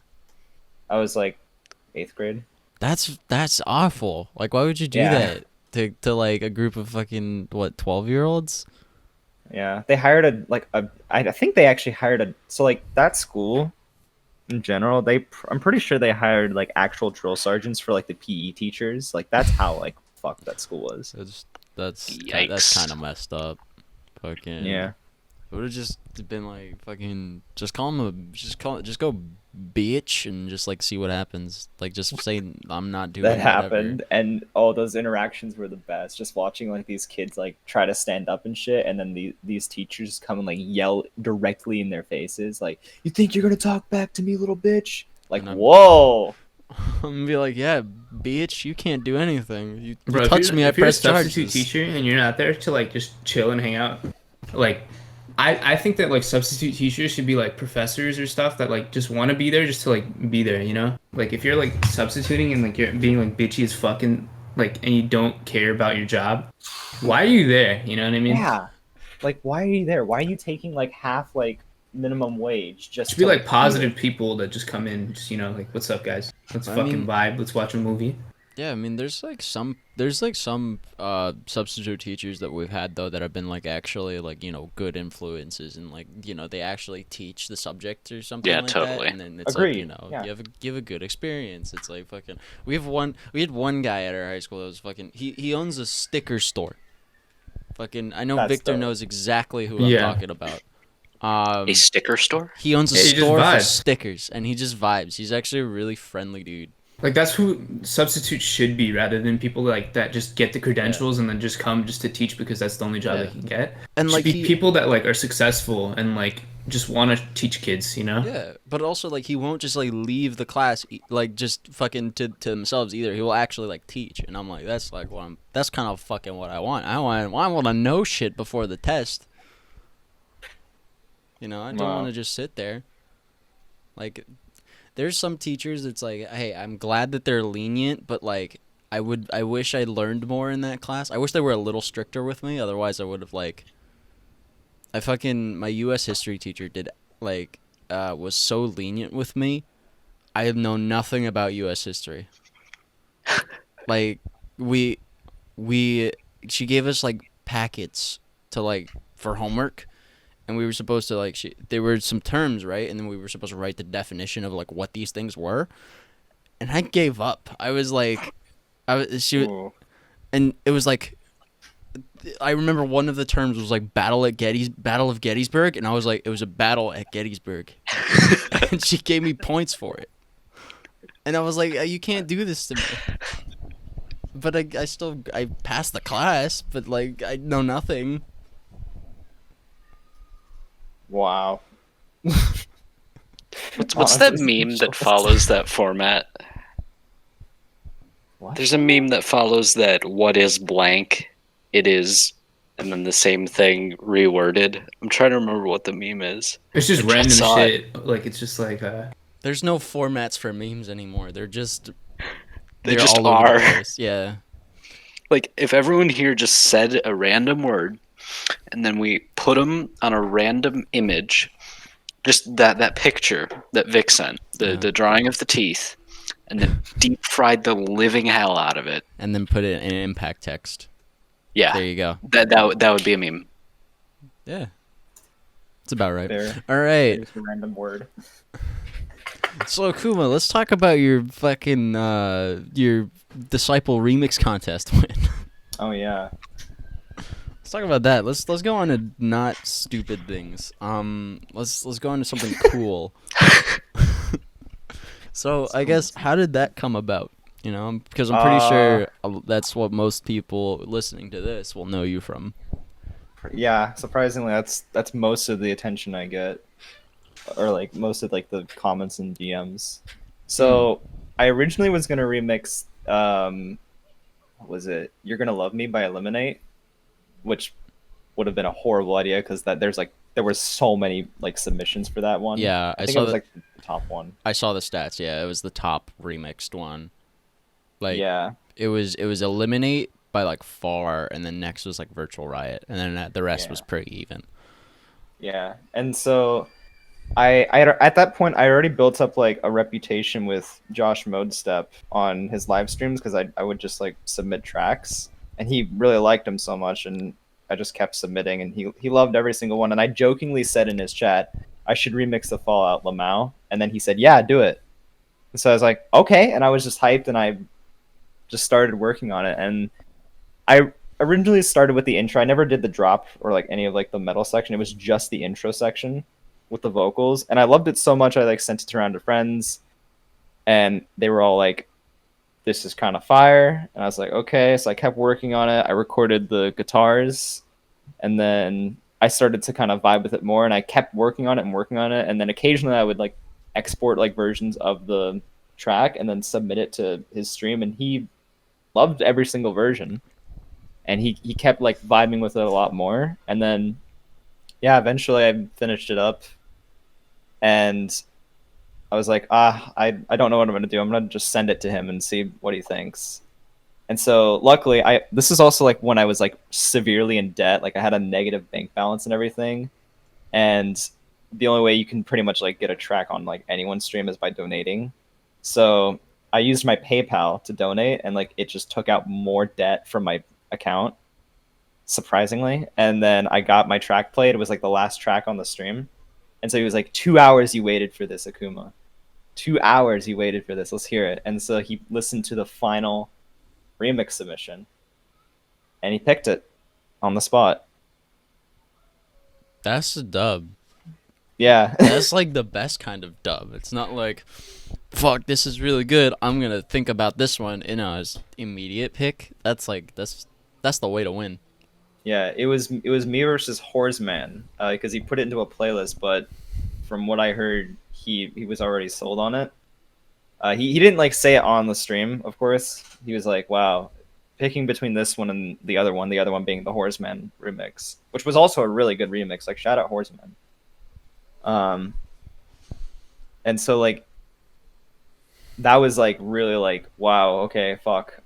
I was like 8th grade. That's awful. Like, why would you do Yeah. that to like a group of fucking 12-year-olds? Yeah, they hired I think they actually hired so like that school in general, I'm pretty sure they hired like actual drill sergeants for like the PE teachers. Like that's how like fucked that school was. That's Yikes. kind of messed up. Fucking Yeah. It would have just been like fucking just just go bitch and just like see what happens. Like just say I'm not doing That whatever. happened, and all those interactions were the best. Just watching like these kids like try to stand up and shit, and then these teachers come and like yell directly in their faces, like, "You think you're gonna talk back to me, little bitch?" Like, And I'm- whoa. I'm gonna be like, yeah, bitch, you can't do anything. You Bro, touch me, I if you're a press substitute charges. teacher and you're not there to like just chill and hang out, like I think that like substitute teachers should be like professors or stuff that like just want to be there just to like be there, you know? Like if you're like substituting and like you're being like bitchy as fucking like and you don't care about your job, why are you there? You know what I mean? Yeah. Like, why are you there? Why are you taking like half like minimum wage Should just be to like like be there? positive people that just come in, just like, what's up, guys? Let's I fucking mean, vibe. Let's watch a movie. yeah, I mean, there's like some substitute teachers that we've had though that have been like actually like good influences and like they actually teach the subject or something Yeah, like totally. that, and then it's Agreed. like Yeah. you have a good experience. It's like fucking we had one guy at our high school that was fucking he owns a sticker store. Fucking I know That's Victor dope. knows exactly who I'm Yeah. talking about. A sticker store? He owns a Yeah, he just store for vibes. stickers, and he just vibes. He's actually a really friendly dude. Like that's who substitutes should be, rather than people like that just get the credentials and then just come just to teach because that's the only job Yeah. they can get. And Should like be people that like are successful and like just want to teach kids, you know? yeah, but also like he won't just like leave the class like just fucking to themselves either. He will actually like teach, and I'm like that's like that's kind of fucking what I want. I want to know shit before the test. I don't Wow. want to just sit there. Like there's some teachers that's like, hey, I'm glad that they're lenient, but like I wish I learned more in that class. I wish they were a little stricter with me. Otherwise, I would have like my U.S. history teacher did like was so lenient with me. I know nothing about U.S. history. Like we she gave us like packets to like for homework, and we were supposed to like there were some terms, right, and then we were supposed to write the definition of like what these things were, and I gave up. I was like Ooh. and it was like I remember one of the terms was like Battle of Gettysburg, and I was like, it was a battle at Gettysburg. And she gave me points for it. And I was like, you can't do this to me. But I passed the class, but like I know nothing. Oh, Wow. What's that Honestly, meme that speechless. follows that format? What? There's a meme that follows that what is blank, it is, and then the same thing reworded. I'm trying to remember what the meme is. It's just I just random saw it. shit. Like it's just like There's no formats for memes anymore. They're They they're just all over are. the place. Yeah. Like, if everyone here just said a random word, and then we put them on a random image, just that picture that Vic sent, the drawing of the teeth, and then deep fried the living hell out of it. And then put it in impact text. Yeah, There you go. that would be a meme. Yeah. It's about right. There. All right. Here's a random word. So Akuma, let's talk about your fucking your disciple remix contest win. Oh yeah. Let's talk about that. Let's go on to not stupid things. Let's go on to something cool. So I guess how did that come about? Because I'm pretty sure that's what most people listening to this will know you from. Yeah, surprisingly, that's most of the attention I get, or like most of like the comments and DMs. So I originally was gonna remix, what was it? "You're Gonna Love Me" by Eliminate, which would have been a horrible idea because there were so many like submissions for that one. Yeah, I I think saw it was that. like the top one. I saw the stats. Yeah, it was the top remixed one. Like Yeah, it was Eliminate by like far, and then next was like Virtual Riot, and then the rest Yeah. was pretty even. yeah, and so I at that point I already built up like a reputation with Josh Modestep on his live streams because I would just like submit tracks, and he really liked them so much, and I just kept submitting, and he loved every single one. And I jokingly said in his chat I should remix the Fallout Lamau, and then he said, "Yeah, do it." And so I was like, "Okay," and I was just hyped, and I just started working on it. And I originally started with the intro. I never did the drop or like any of like the metal section. It was just the intro section with the vocals, and I loved it so much I like sent it around to friends, and they were all like, "This is kind of fire." And I was like, "Okay." So I kept working on it. I recorded the guitars, and then I started to kind of vibe with it more, and I kept working on it, and then occasionally I would like export like versions of the track and then submit it to his stream, and he loved every single version, and he kept like vibing with it a lot more. And then yeah, eventually I finished it up, and I was like, I don't know what I'm gonna do. I'm gonna just send it to him and see what he thinks. And so luckily, this is also like when I was like severely in debt. Like I had a negative bank balance and everything, and the only way you can pretty much like get a track on like anyone's stream is by donating. So I used my PayPal to donate, and like it just took out more debt from my account, surprisingly. And then I got my track played. It was like the last track on the stream, and so he was like, 2 hours you waited for this, Akuma. 2 hours you waited for this. Let's hear it. And so he listened to the final remix submission, and he picked it on the spot. That's a dub. Yeah. That's like the best kind of dub. It's not like, fuck, this is really good, I'm gonna think about this one. His immediate pick. That's the way to win. Yeah, it was me versus Horseman, because he put it into a playlist, but from what I heard, he was already sold on it. He didn't like say it on the stream, of course. He was like, wow, picking between this one and the other one being the Horseman remix, which was also a really good remix. Like, shout out Horseman. And so like that was like really like, wow, okay, fuck.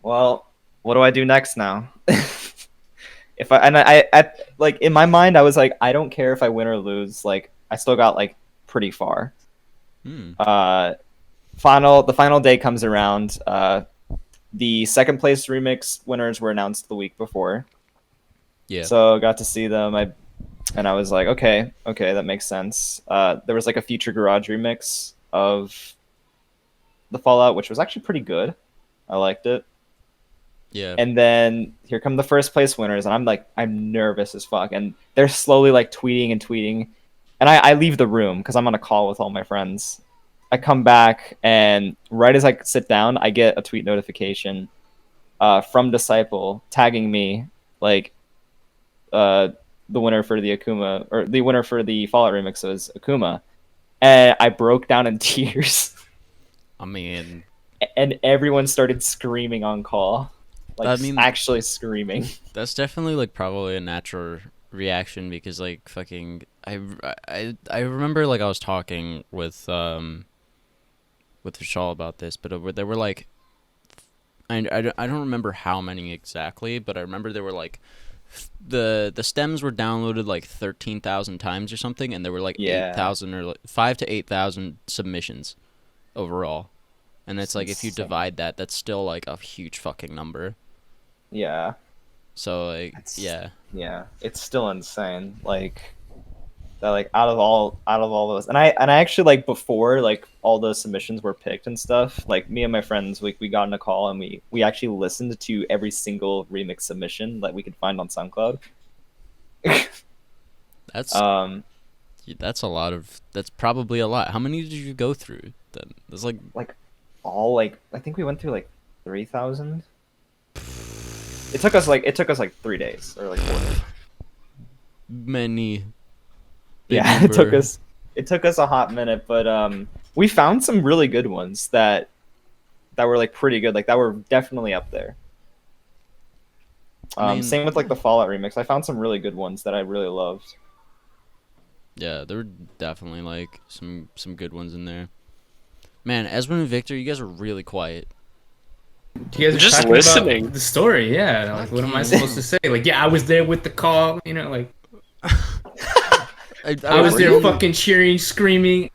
Well, what do I do next now? If I like in my mind I was like, I don't care if I win or lose, like I still got like pretty far. The final day comes around. The second place remix winners were announced the week before. Yeah. So got to see them. I was like, okay, that makes sense. There was like a Future Garage remix of the Fallout, which was actually pretty good. I liked it. Yeah. And then here come the first place winners, and I'm nervous as fuck. And they're slowly like tweeting. And I leave the room because I'm on a call with all my friends. I come back, and right as I sit down, I get a tweet notification from Disciple tagging me, like, the winner for the Akuma, or the winner for the Fallout remix was Akuma. And I broke down in tears. I mean, and everyone started screaming on call. Like, I mean, actually screaming. That's definitely like probably a natural reaction because like fucking I remember like I was talking with Vishal about this, but there were like I don't remember how many exactly, but I remember there were like the stems were downloaded like 13,000 times or something, and there were like 8,000 or like 5 to 8,000 submissions overall. And it's like, if you divide that, that's still like a huge fucking number. Yeah. So like, yeah, it's still insane. Like that, like out of all those, and I actually, like, before like all the submissions were picked and stuff, like me and my friends, we got in a call and we actually listened to every single remix submission that we could find on SoundCloud. That's a lot of. That's probably a lot. How many did you go through? Then there's like all, like, I think we went through like 3,000. It took us like 3 days or like 4 days. Many. Yeah, it took us a hot minute, but we found some really good ones that were like pretty good, like that were definitely up there. Same with like the Fallout remix. I found some really good ones that I really loved. Yeah, there were definitely like some good ones in there. Man, Eswyn and Victor, you guys are really quiet. You guys are just talking listening. about the story, yeah. Like, what am I supposed to say? Like, yeah, I was there with the call, you know, like. I was there fucking cheering, screaming.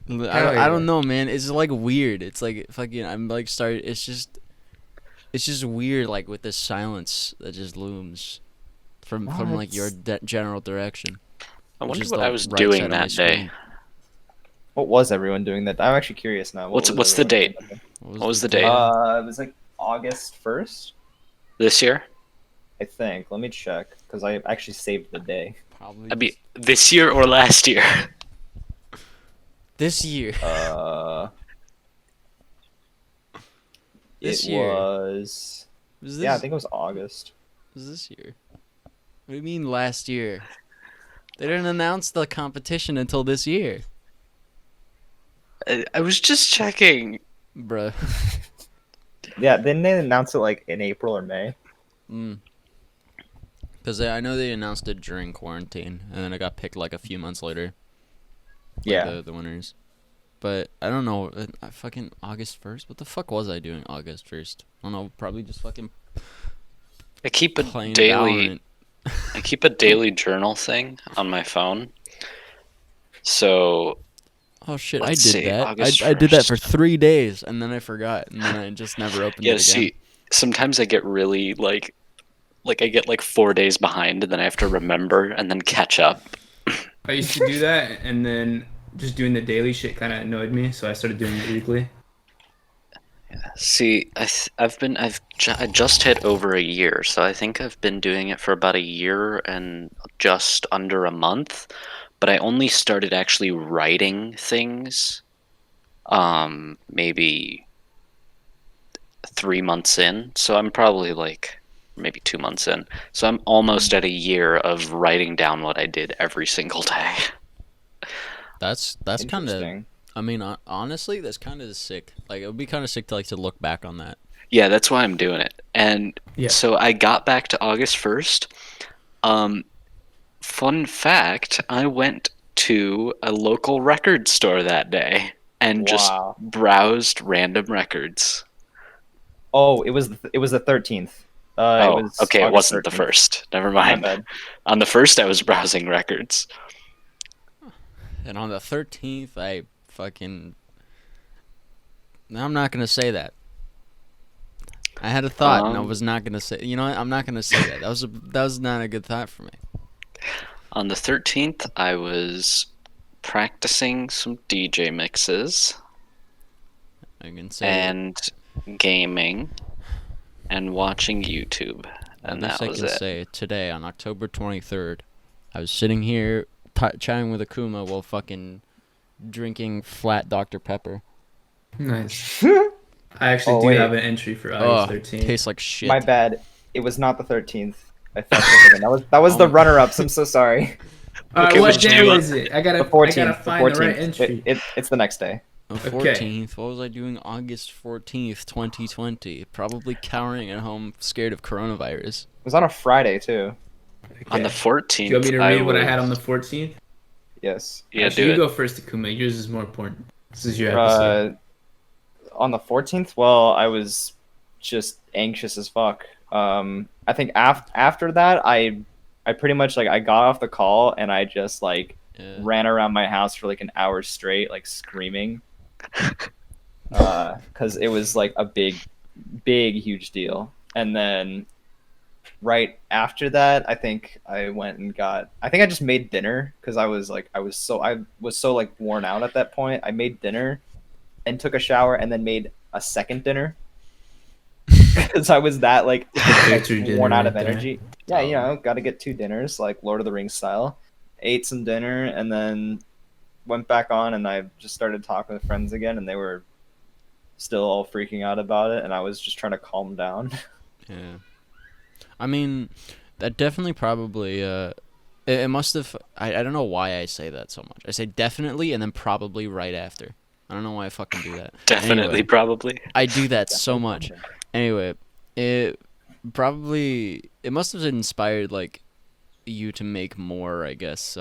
I don't know, man. It's like weird. It's like fucking. I'm like started. It's just weird, like with this silence that just looms from like your general direction. I wonder what I was doing that day. What was everyone doing that? I'm actually curious now. What's the date? What was the date? It was like August 1st. This year? I think. Let me check, because I actually saved the day. Probably. I mean, this year or last year? This year. This year. Was this? Yeah, I think it was August. It was this year. What do you mean last year? They didn't announce the competition until this year. I was just checking. Bruh. Yeah, didn't they announce it like in April or May? Because I know they announced it during quarantine, and then it got picked like a few months later. Like Yeah. the winners. But I don't know. Fucking August 1st? What the fuck was I doing August 1st? I don't know. Probably just fucking I keep a playing daily Valorant. I keep a daily journal thing on my phone. So Oh shit, I let's did see, that. August I did that for 1st. 3 days, and then I forgot, and then I just never opened Yeah, it again. see, sometimes I get really like I get like 4 days behind, and then I have to remember and then catch up. I used to do that, and then just doing the daily shit kind of annoyed me, so I started doing it weekly. See, I just hit over a year, so I think I've been doing it for about a year and just under a month. But I only started actually writing things, maybe 3 months in. So I'm probably like maybe 2 months in. So I'm almost at a year of writing down what I did every single day. That's kind of. Interesting. I mean, honestly, that's kind of sick. Like, it would be kind of sick to look back on that. Yeah, that's why I'm doing it. And Yeah. so I got back to August 1st. Fun fact, I went to a local record store that day and just Wow. browsed random records. Oh, it was the 13th. It Oh, was okay, it August wasn't the 13th. first. Never My mind. bad. On the first, I was browsing records. And on the 13th, I fucking. I'm not gonna say that. I had a thought, and I was not gonna say. You know what? I'm not gonna say that. That was not a good thought for me. On the 13th, I was practicing some DJ mixes I can say. and gaming and watching YouTube. And At least that I was can it. say today on October 23rd, I was sitting here chatting with Akuma while fucking drinking flat Dr. Pepper. Nice. I actually Oh, do wait. have an entry for Oh, August 13th. tastes like shit. My bad. It was not the 13th. I fucked up again. That was the runner-ups. I'm so sorry. Okay, what which day do you- is it? I gotta, The 14th. I gotta The find 14th. the right entry. It's the next day. The Okay. 14th. What was I doing August 14th, 2020? Probably cowering at home, scared of coronavirus. It was on a Friday too. On the Okay. 14th, Do you want me to read what I had on the was- 14th? Yes. Yeah, Actually, do you it. go first, Akuma. Yours is more important. This is your episode. On the 14th, well, I was just anxious as fuck. I think after that, I pretty much I got off the call and I just Yeah. ran around my house for an hour straight, screaming, because it was a big, huge deal. And then right after that, I think I went and I think I just made dinner because I was so worn out at that point. I made dinner and took a shower and then made a second dinner because I was that Victory dinner worn out right of there. energy. Yeah, got to get two dinners, Lord of the Rings style. Ate some dinner and then went back on, and I just started talking with friends again, and they were still all freaking out about it, and I was just trying to calm down. Yeah. I mean, that definitely probably, it must have, I don't know why I say that so much. I say definitely and then probably right after. I don't know why I fucking do that. Definitely, Anyway, probably. I do that so much. Anyway, it must have inspired, you to make more, I guess,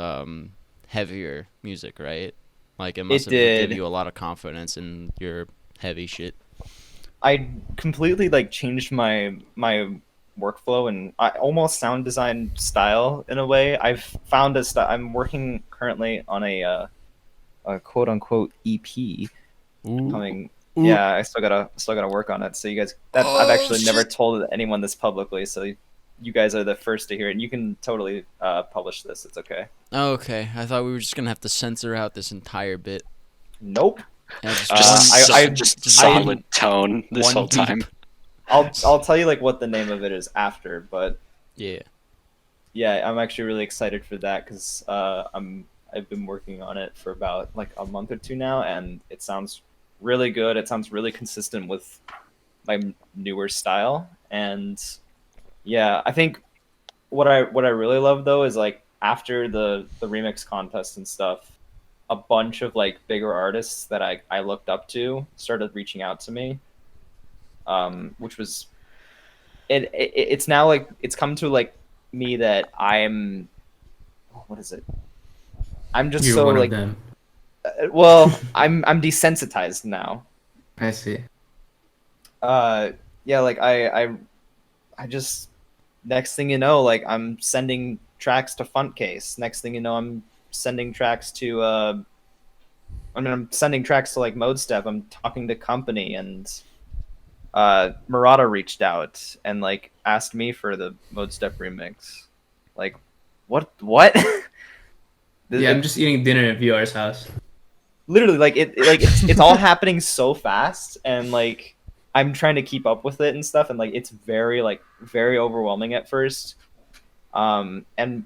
heavier music, right? It must have did. give you a lot of confidence in your heavy shit. I completely changed my workflow and I almost sound design style in a way. I've found a style. I'm working currently on a quote unquote EP coming. Ooh. Yeah, I still gotta work on it. So you guys, I've actually never told anyone this publicly. So you guys are the first to hear it. And you can totally publish this. It's okay. Oh, okay. I thought we were just gonna have to censor out this entire bit. Nope. Yeah, just Just just solid tone this one whole deep. time. I'll tell you what the name of it is after, but Yeah. yeah, I'm actually really excited for that because I've been working on it for about a month or two now, and it sounds really good. It sounds really consistent with my newer style, and yeah, I think what I really love though is after the remix contest and stuff, a bunch of like bigger artists that I looked up to started reaching out to me, which was it's now like it's come to like me that I'm what is it? I'm just You're so one like of them. well, I'm desensitized now. I see. Yeah, like I just next thing you know, like I'm sending tracks to Funtcase. Next thing you know, I'm sending tracks to I'm sending tracks to like Mode Step. I'm talking to Company, and Murata reached out and like asked me for the Mode Step remix. Like, what? Yeah, I'm just eating dinner at VR's house. Literally, like it's all happening so fast, and like I'm trying to keep up with it and stuff, and like it's very overwhelming at first. And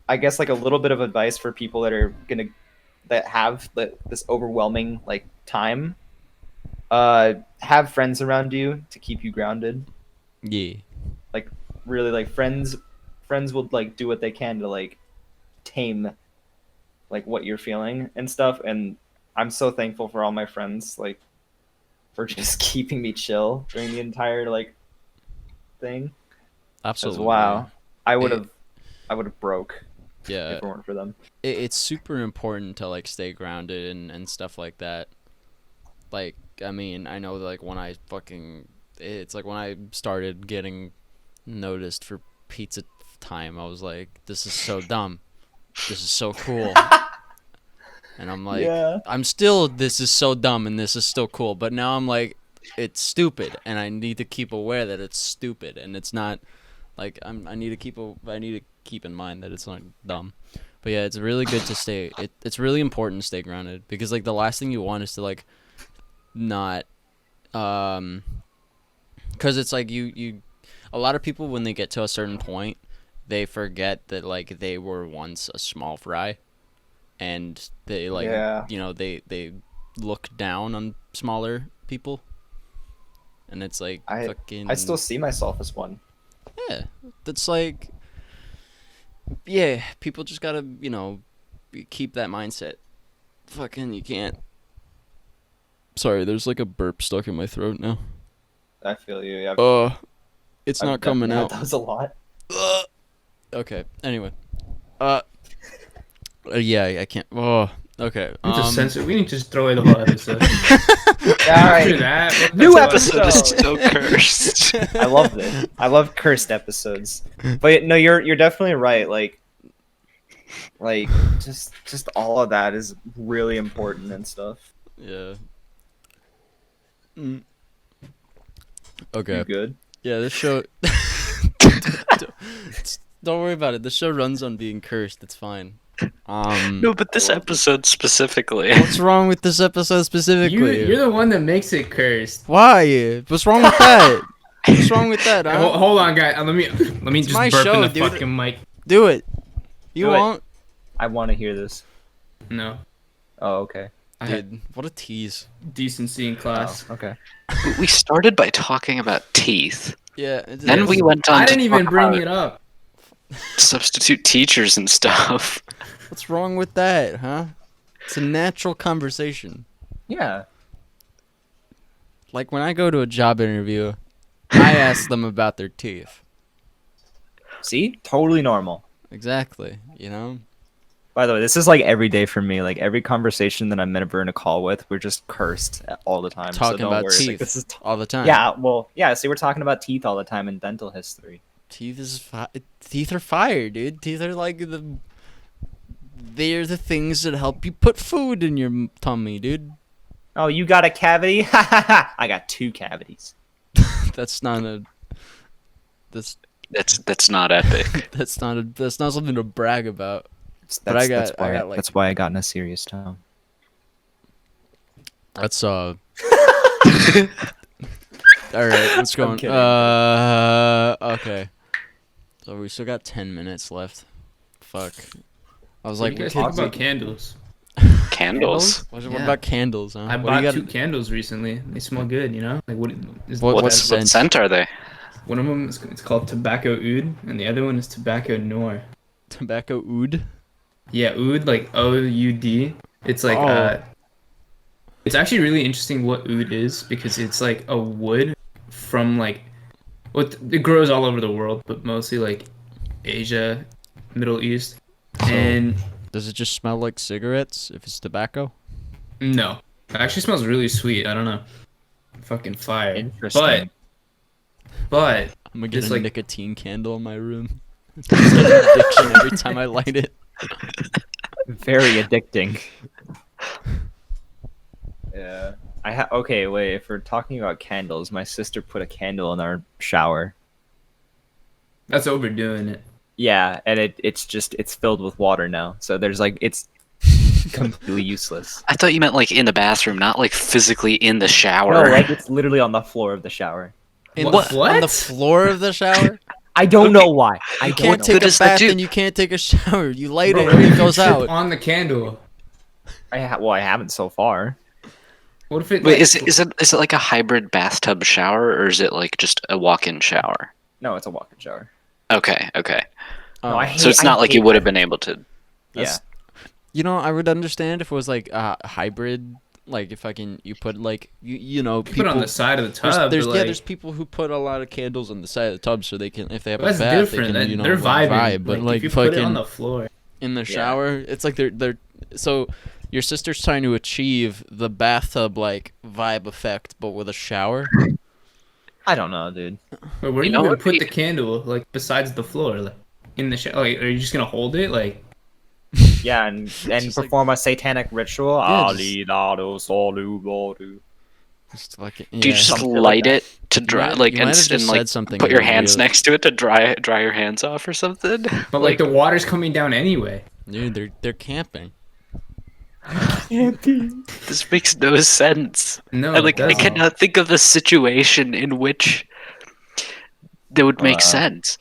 I guess like a little bit of advice for people that have this overwhelming like time. Have friends around you to keep you grounded. Yeah. Like really, like friends will like do what they can to like tame like what you're feeling and stuff. And I'm so thankful for all my friends, like for just keeping me chill during the entire like thing. 'Cause, Absolutely. wow, I would It- have broke Yeah. if it weren't for them. It's super important to like stay grounded and stuff like that. Like, I mean, I know like when I fucking it's like when I started getting noticed for pizza time, I was like, this is so dumb. This is so cool. And I'm like, Yeah. I'm still, this is so dumb and this is still cool. But now I'm like, it's stupid, and I need to keep aware that it's stupid, and it's not like I need to keep in mind that it's not dumb. But yeah, it's really good to stay. It's really important to stay grounded, because like the last thing you want is to like not because it's like you a lot of people, when they get to a certain point, they forget that like they were once a small fry, and they like Yeah. they look down on smaller people, and it's like I fucking still see myself as one. yeah, that's like yeah, people just gotta keep that mindset. Fucking you can't. Sorry, there's like a burp stuck in my throat now. I feel you. Yeah. It's I've not coming definitely had out. those a lot. Okay. Anyway. Yeah, I can't. Oh. Okay. We need to censor. We need to just throw away the whole episode. All After right. that, New that's Episode is episode. so cursed. I love it. I love cursed episodes. But no, you're definitely right. Like just all of that is really important and stuff. Yeah. Okay. You good? Yeah, this show. Don't worry about it. The show runs on being cursed. It's fine. No, but this episode specifically. What's wrong with this episode specifically? you're the one that makes it cursed. Why? What's wrong with that? What's wrong with that? Huh? Hold on, guys. Let me just my burp show, in the dude. fucking mic. Do it. You Do it. won't, I want to hear this. No, Oh, okay. I had dude. What a tease. decency in class. Oh, okay. We started by talking about teeth. Yeah. Then we went on I to didn't even talk bring about it up. substitute teachers and stuff. What's wrong with that, huh? It's a natural conversation. Yeah. Like when I go to a job interview, I ask them about their teeth. See? Totally normal. Exactly. You know. By the way, this is like every day for me. Like every conversation that I'm ever in a call with, we're just cursed all the time. Talking so don't about worry. teeth Like, this is all the time. yeah. Well, yeah. See, we're talking about teeth all the time in dental history. Teeth are fire, dude. Teeth are like they're the things that help you put food in your tummy, dude. Oh, you got a cavity? Ha ha ha! I got 2 cavities. That's not a. That's not epic. That's not something to brag about. But That's why, like- that's why I got in a serious tone. That's All right, let's go on. kidding. Okay. So we still got 10 minutes left. Fuck. I was What like, do you guys we think can't- about candles? Candles. What Yeah. about candles, huh? I What do bought you 2 got? candles recently. They smell good, you know. Like what is What- What what's what scent are they? one of them is it's called tobacco oud, and the other one is tobacco noir. Tobacco oud? Yeah, oud like OUD. It's like Oh. it's actually really interesting what oud is because it's like a wood from like it grows all over the world, but mostly like Asia, Middle East, So and does it just smell like cigarettes if it's tobacco? no, it actually smells really sweet. I don't know, fucking fire. Interesting. But I'm gonna get it's a like nicotine candle in my room. It's like an addiction every time I light it. Very addicting. Yeah. Okay, wait, if we're talking about candles, my sister put a candle in our shower. that's overdoing it. Yeah, and it's filled with water now. So there's like it's completely useless. I thought you meant like in the bathroom, not like physically in the No, shower. like it's literally on the floor of the shower. What? On the floor of the shower? I don't know why. I You don't can't know. take good a does that bath do? and you can't take a shower. You light Bro, it and what it if you goes trip out. on the candle? Well, I haven't so far. What if it? Wait, like, is it like a hybrid bathtub shower, or is it like just a walk-in shower? No, it's a walk-in shower. Okay, okay. No, Oh, I hate. So it's not like you would have been able to. Yeah. that's- You know, I would understand if it was like a hybrid, like if you put like you know put it people on the side of the tub. there's but, yeah like, there's people who put a lot of candles on the side of the tub so they can if they have that's a bath different. they can They're like, vibing. vibe, but like, like if you fucking put it on the floor. in the Yeah. shower it's like they're so your sister's trying to achieve the bathtub like vibe effect but with a shower. I don't know, dude. But where are You you know gonna what, put Pete? the candle? Like besides the floor, like in the shower? Like, are you just gonna hold it? Like, Yeah, and just like- perform a satanic ritual. Yeah, Ali dado solu bodu. Just fucking, Do you just something like light that. it to dry, might- like, you might and, have just and like said something put your really hands real. next to it to dry your hands off or something? but like the water's coming down anyway. dude they're camping. This makes no sense. No, I it doesn't. cannot think of a situation in which that would make sense.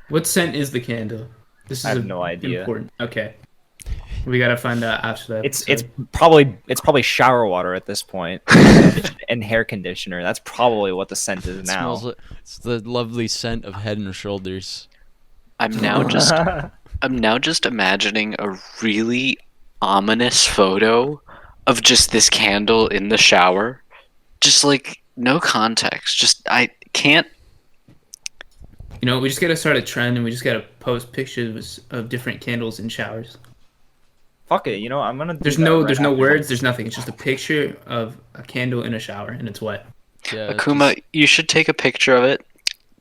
What scent is the candle? This is I have no idea. Important. Okay, we gotta find out after that. It's probably shower water at this point, and hair conditioner. That's probably what the scent is It now. smells it's the lovely scent of Head and Shoulders. I'm now just imagining a really ominous photo of just this candle in the shower. Just like no context. Just I can't. You know, we just gotta start a trend, and we just gotta post pictures of different candles in showers. Fuck it, you know I'm gonna. Do There's that no, right there's no after words. this. There's nothing. It's just a picture of a candle in a shower, and it's wet. Yeah, Akuma, you should take a picture of it,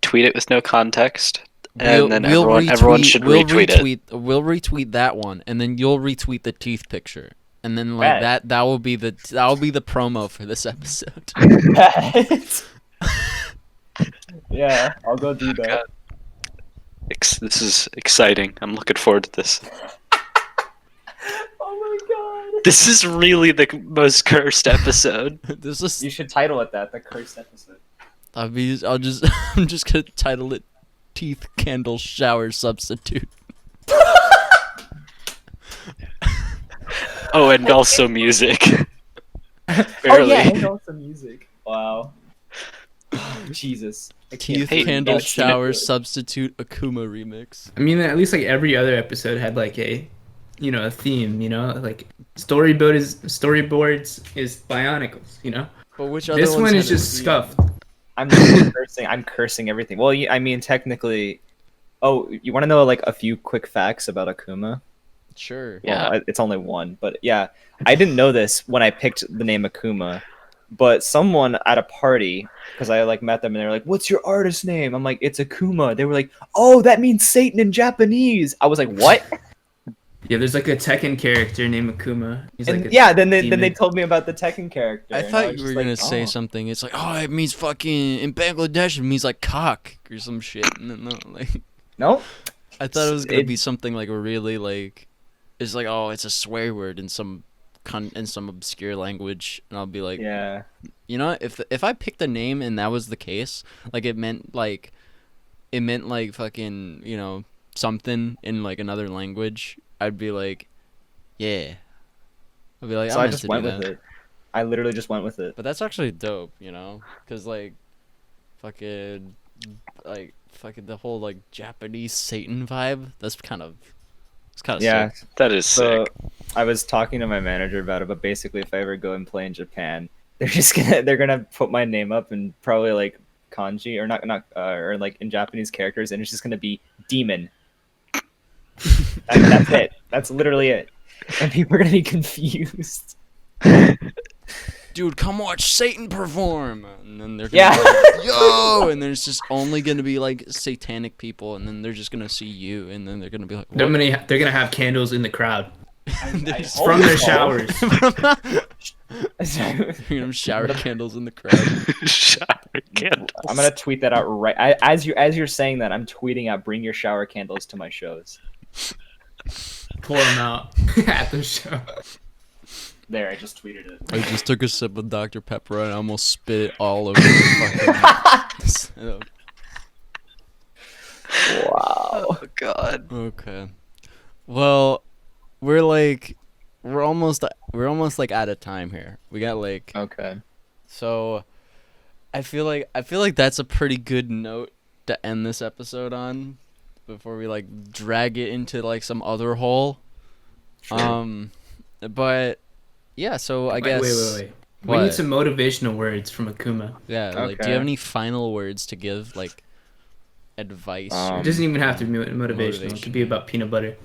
tweet it with no context, we'll- and then we'll everyone should we'll retweet it. We'll retweet that one, and then you'll retweet the teeth picture, and then like Right. that will be the promo for this episode. Yeah, I'll go do that. God. This is exciting. I'm looking forward to this. Oh my god. This is really the most cursed episode. This is You should title it that, the cursed episode. I'm just gonna title it "Teeth Candle Shower Substitute." Oh, and also music. Oh Barely. yeah, and also music. Wow. Jesus. I can't Teeth Hey, believe Candle that's gonna Shower do it. Substitute Akuma remix. I mean, at least like every other episode had like a, you know, a theme. You know, like storyboards is Bionicles. You know, But which other this ones one had is a just theme? scuffed. I'm just cursing. I'm cursing everything. Well, I mean, technically. Oh, you want to know like a few quick facts about Akuma? Sure. Yeah. Well, it's only one, but yeah, I didn't know this when I picked the name Akuma, but someone at a party, because I like met them and they were like, "What's your artist name?" I'm like, "It's Akuma." They were like, "Oh, that means Satan in Japanese." I was like, "What?" Yeah, there's like a Tekken character named Akuma. He's And like a yeah, then they demon. told me about the Tekken character. I and thought was you were just gonna like, say "Oh." something. It's like, oh, it means fucking in Bangladesh. It means like cock or some shit. No, like No, I thought it was gonna It- be something like really like, it's like oh, it's a swear word in some in some obscure language, and I'll be like, yeah, you know, if I picked a name and that was the case, like it meant like fucking something in like another language, I'd be like, yeah, I'd be like, so I'm I just into went do with that. it. I literally just went with it. But that's actually dope, because like fucking the whole like Japanese Satan vibe. That's kind of It's kind of Yeah. sick. That is So sick. I was talking to my manager about it, but basically, if I ever go and play in Japan, they're gonna put my name up and probably like kanji or not or like in Japanese characters, and it's just gonna be demon. That's it. That's literally it, and people are gonna be confused. Dude, come watch Satan perform, and then they're gonna Yeah. be like, yo, and then it's just only gonna be like satanic people, and then they're just gonna see you, and then they're gonna be like, They're what? gonna have candles in the crowd I from their showers. You know, shower candles in the crowd. Shower candles. I'm gonna tweet that out right as you're saying that. I'm tweeting out, "Bring your shower candles to my shows." Pour them out at the show. There, I just tweeted it. I just took a sip of Dr. Pepper and I almost spit it all over the fucking. Wow. Oh god. Okay. Well, we're almost like out of time here. We got like Okay. so. I feel like that's a pretty good note to end this episode on, before we like drag it into like some other hole. Sure. But yeah. So I guess. Wait. We What? need some motivational words from Akuma. Yeah. Like, do Okay. you have any final words to give? Like, advice. It doesn't even have to be motivational. It could be about peanut butter.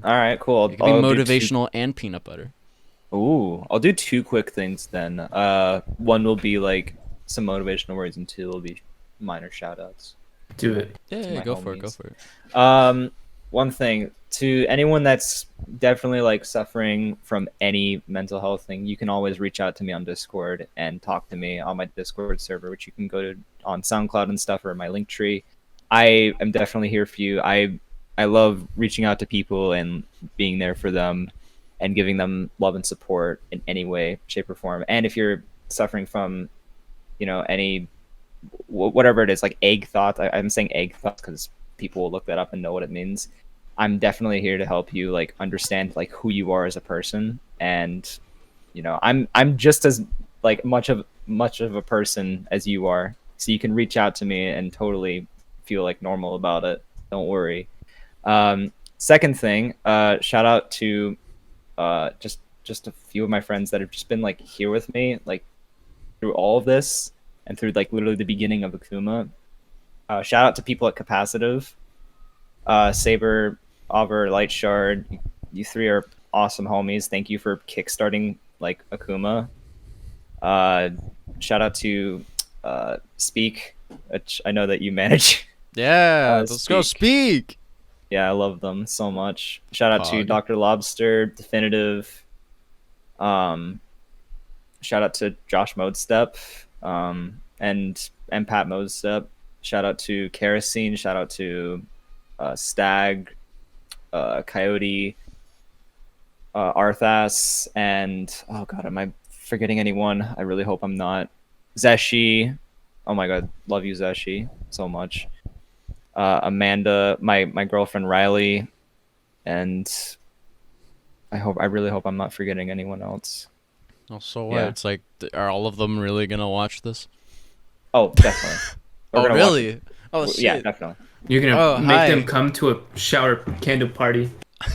All right, cool. It could be motivational and peanut butter. Ooh, I'll do two quick things then. One will be like some motivational words, and two will be minor shout outs. Do it. Yeah, my go for it. Go homies. for it. One thing to anyone that's definitely like suffering from any mental health thing, you can always reach out to me on Discord and talk to me on my Discord server, which you can go to on SoundCloud and stuff, or my link tree. I am definitely here for you. I love reaching out to people and being there for them and giving them love and support in any way, shape, or form. And if you're suffering from, any whatever it is, like egg thoughts, I'm saying egg thoughts because people will look that up and know what it means. I'm definitely here to help you like understand like who you are as a person, and I'm just as like much of a person as you are, so you can reach out to me and totally feel like normal about it. Don't worry. Second thing, shout out to just a few of my friends that have just been like here with me like through all of this and through like literally the beginning of Akuma. Shout out to people at Capacitive, Saber, Auver, Light Shard. You three are awesome homies. Thank you for kickstarting like Akuma. Shout out to Speak, which I know that you manage. Yeah, let's go speak. Yeah, I love them so much. Shout out to Pog. Dr. Lobster, Definitive. Shout out to Josh Modestep, and Pat Modestep. Shout out to Kerosene. Shout out to Stag, Coyote, Arthas, and oh god, am I forgetting anyone? I really hope I'm not. Zeshi. Oh my god, love you, Zeshi, so much. Amanda, my girlfriend Riley, and I really hope I'm not forgetting anyone else. Oh, so what? Yeah. It's like, are all of them really gonna watch this? Oh, definitely. We're Oh, gonna watch really? it. Oh, shit. Yeah, definitely. You're gonna Oh, make hi. them come to a shower candle party.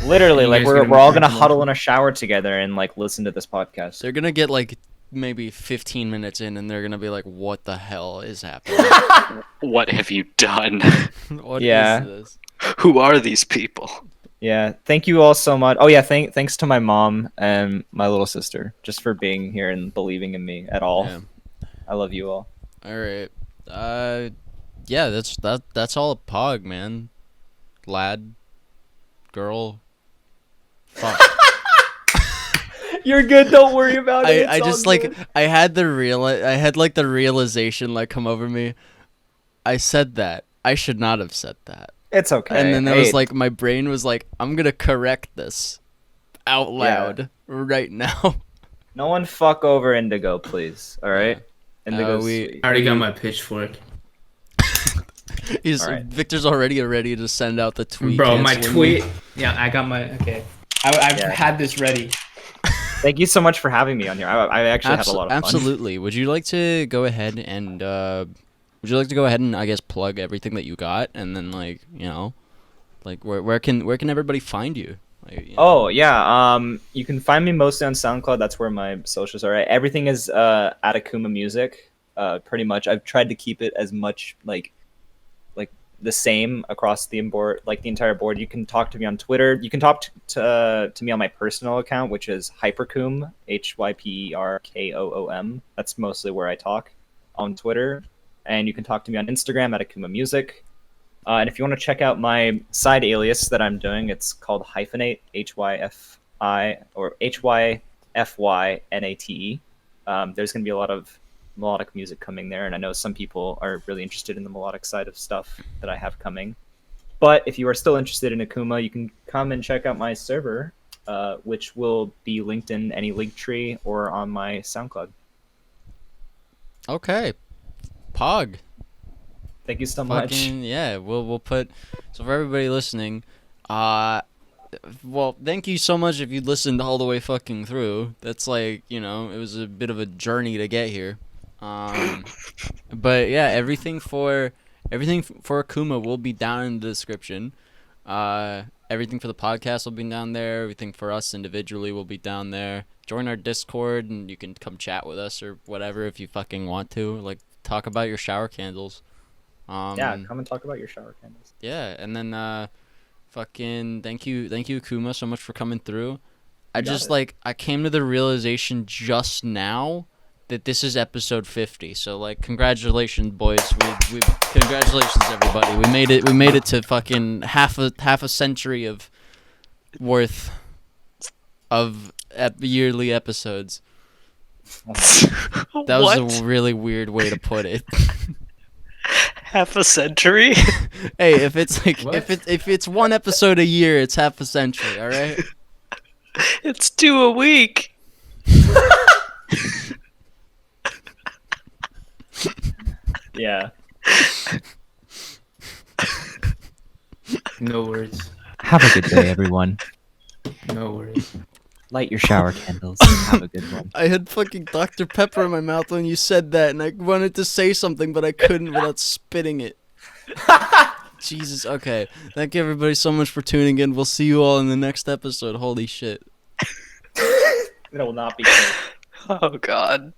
Literally, You like guys we're gonna all make gonna that huddle one? in a shower together and like listen to this podcast. They're gonna get like maybe 15 minutes in, and they're gonna be like, "What the hell is happening? What have you done? What is Yeah. this?" Who are these people? Yeah, thank you all so much. Oh yeah, thanks to my mom and my little sister just for being here and believing in me at all. Yeah. I love you all. All right. Yeah, that's all a pog, man. Lad, girl. Fuck. You're good. Don't worry about it. I just like I had the realization like come over me. I said that. I should not have said that. It's okay. And then it Hey, was like my brain was like, I'm gonna correct this out loud right now. no one fuck over Indigo, please. All right. Indigo's we- sweet. I already got my pitchfork. He's All right. Victor's already ready to send out the tweet. Bro, my canceling tweet. Yeah, I got my. Okay. I've Yeah. had this ready. Thank you so much for having me on here. I actually had a lot of fun. Absolutely. Would you like to go ahead and I guess plug everything that you got, and then like where can everybody find you? Like, you know. Oh yeah, you can find me mostly on SoundCloud. That's where my socials are. Everything is at Akuma Music. Pretty much, I've tried to keep it as much like the same across the board, like the entire board. You can talk to me on Twitter. You can talk to me on my personal account, which is Hyperkoom, HYPERKOOM. That's mostly where I talk on Twitter. And you can talk to me on Instagram at Akuma Music. And if you want to check out my side alias that I'm doing, it's called Hyphenate, HYFI or HYFYNATE. There's going to be a lot of melodic music coming there, and I know some people are really interested in the melodic side of stuff that I have coming. But if you are still interested in Akuma, you can come and check out my server, which will be linked in any link tree or on my SoundCloud. Okay. Pog. Thank you so much. Yeah, we'll put. So for everybody listening, well, thank you so much if you listened all the way fucking through. That's like, you know, it was a bit of a journey to get here. But yeah, everything for Akuma will be down in the description. Everything for the podcast will be down there. Everything for us individually will be down there. Join our Discord and you can come chat with us or whatever if you fucking want to. Like, talk about your shower candles. Yeah, come and talk about your shower candles. Yeah, and then fucking thank you Akuma so much for coming through. I came to the realization just now that this is episode 50. So like, congratulations, boys. We congratulations everybody. We made it to fucking half a century of worth of yearly episodes. That was a really weird way to put it. Half a century? Hey, if it's like What? if it's one episode a year, it's half a century, all right? It's 2 a week. Yeah. No words. Have a good day, everyone. No worries. Light your shower candles. Have a good one. I had fucking Dr. Pepper in my mouth when you said that, and I wanted to say something, but I couldn't without spitting it. Jesus, okay. Thank you everybody so much for tuning in. We'll see you all in the next episode. Holy shit. It will not be good. Oh, God.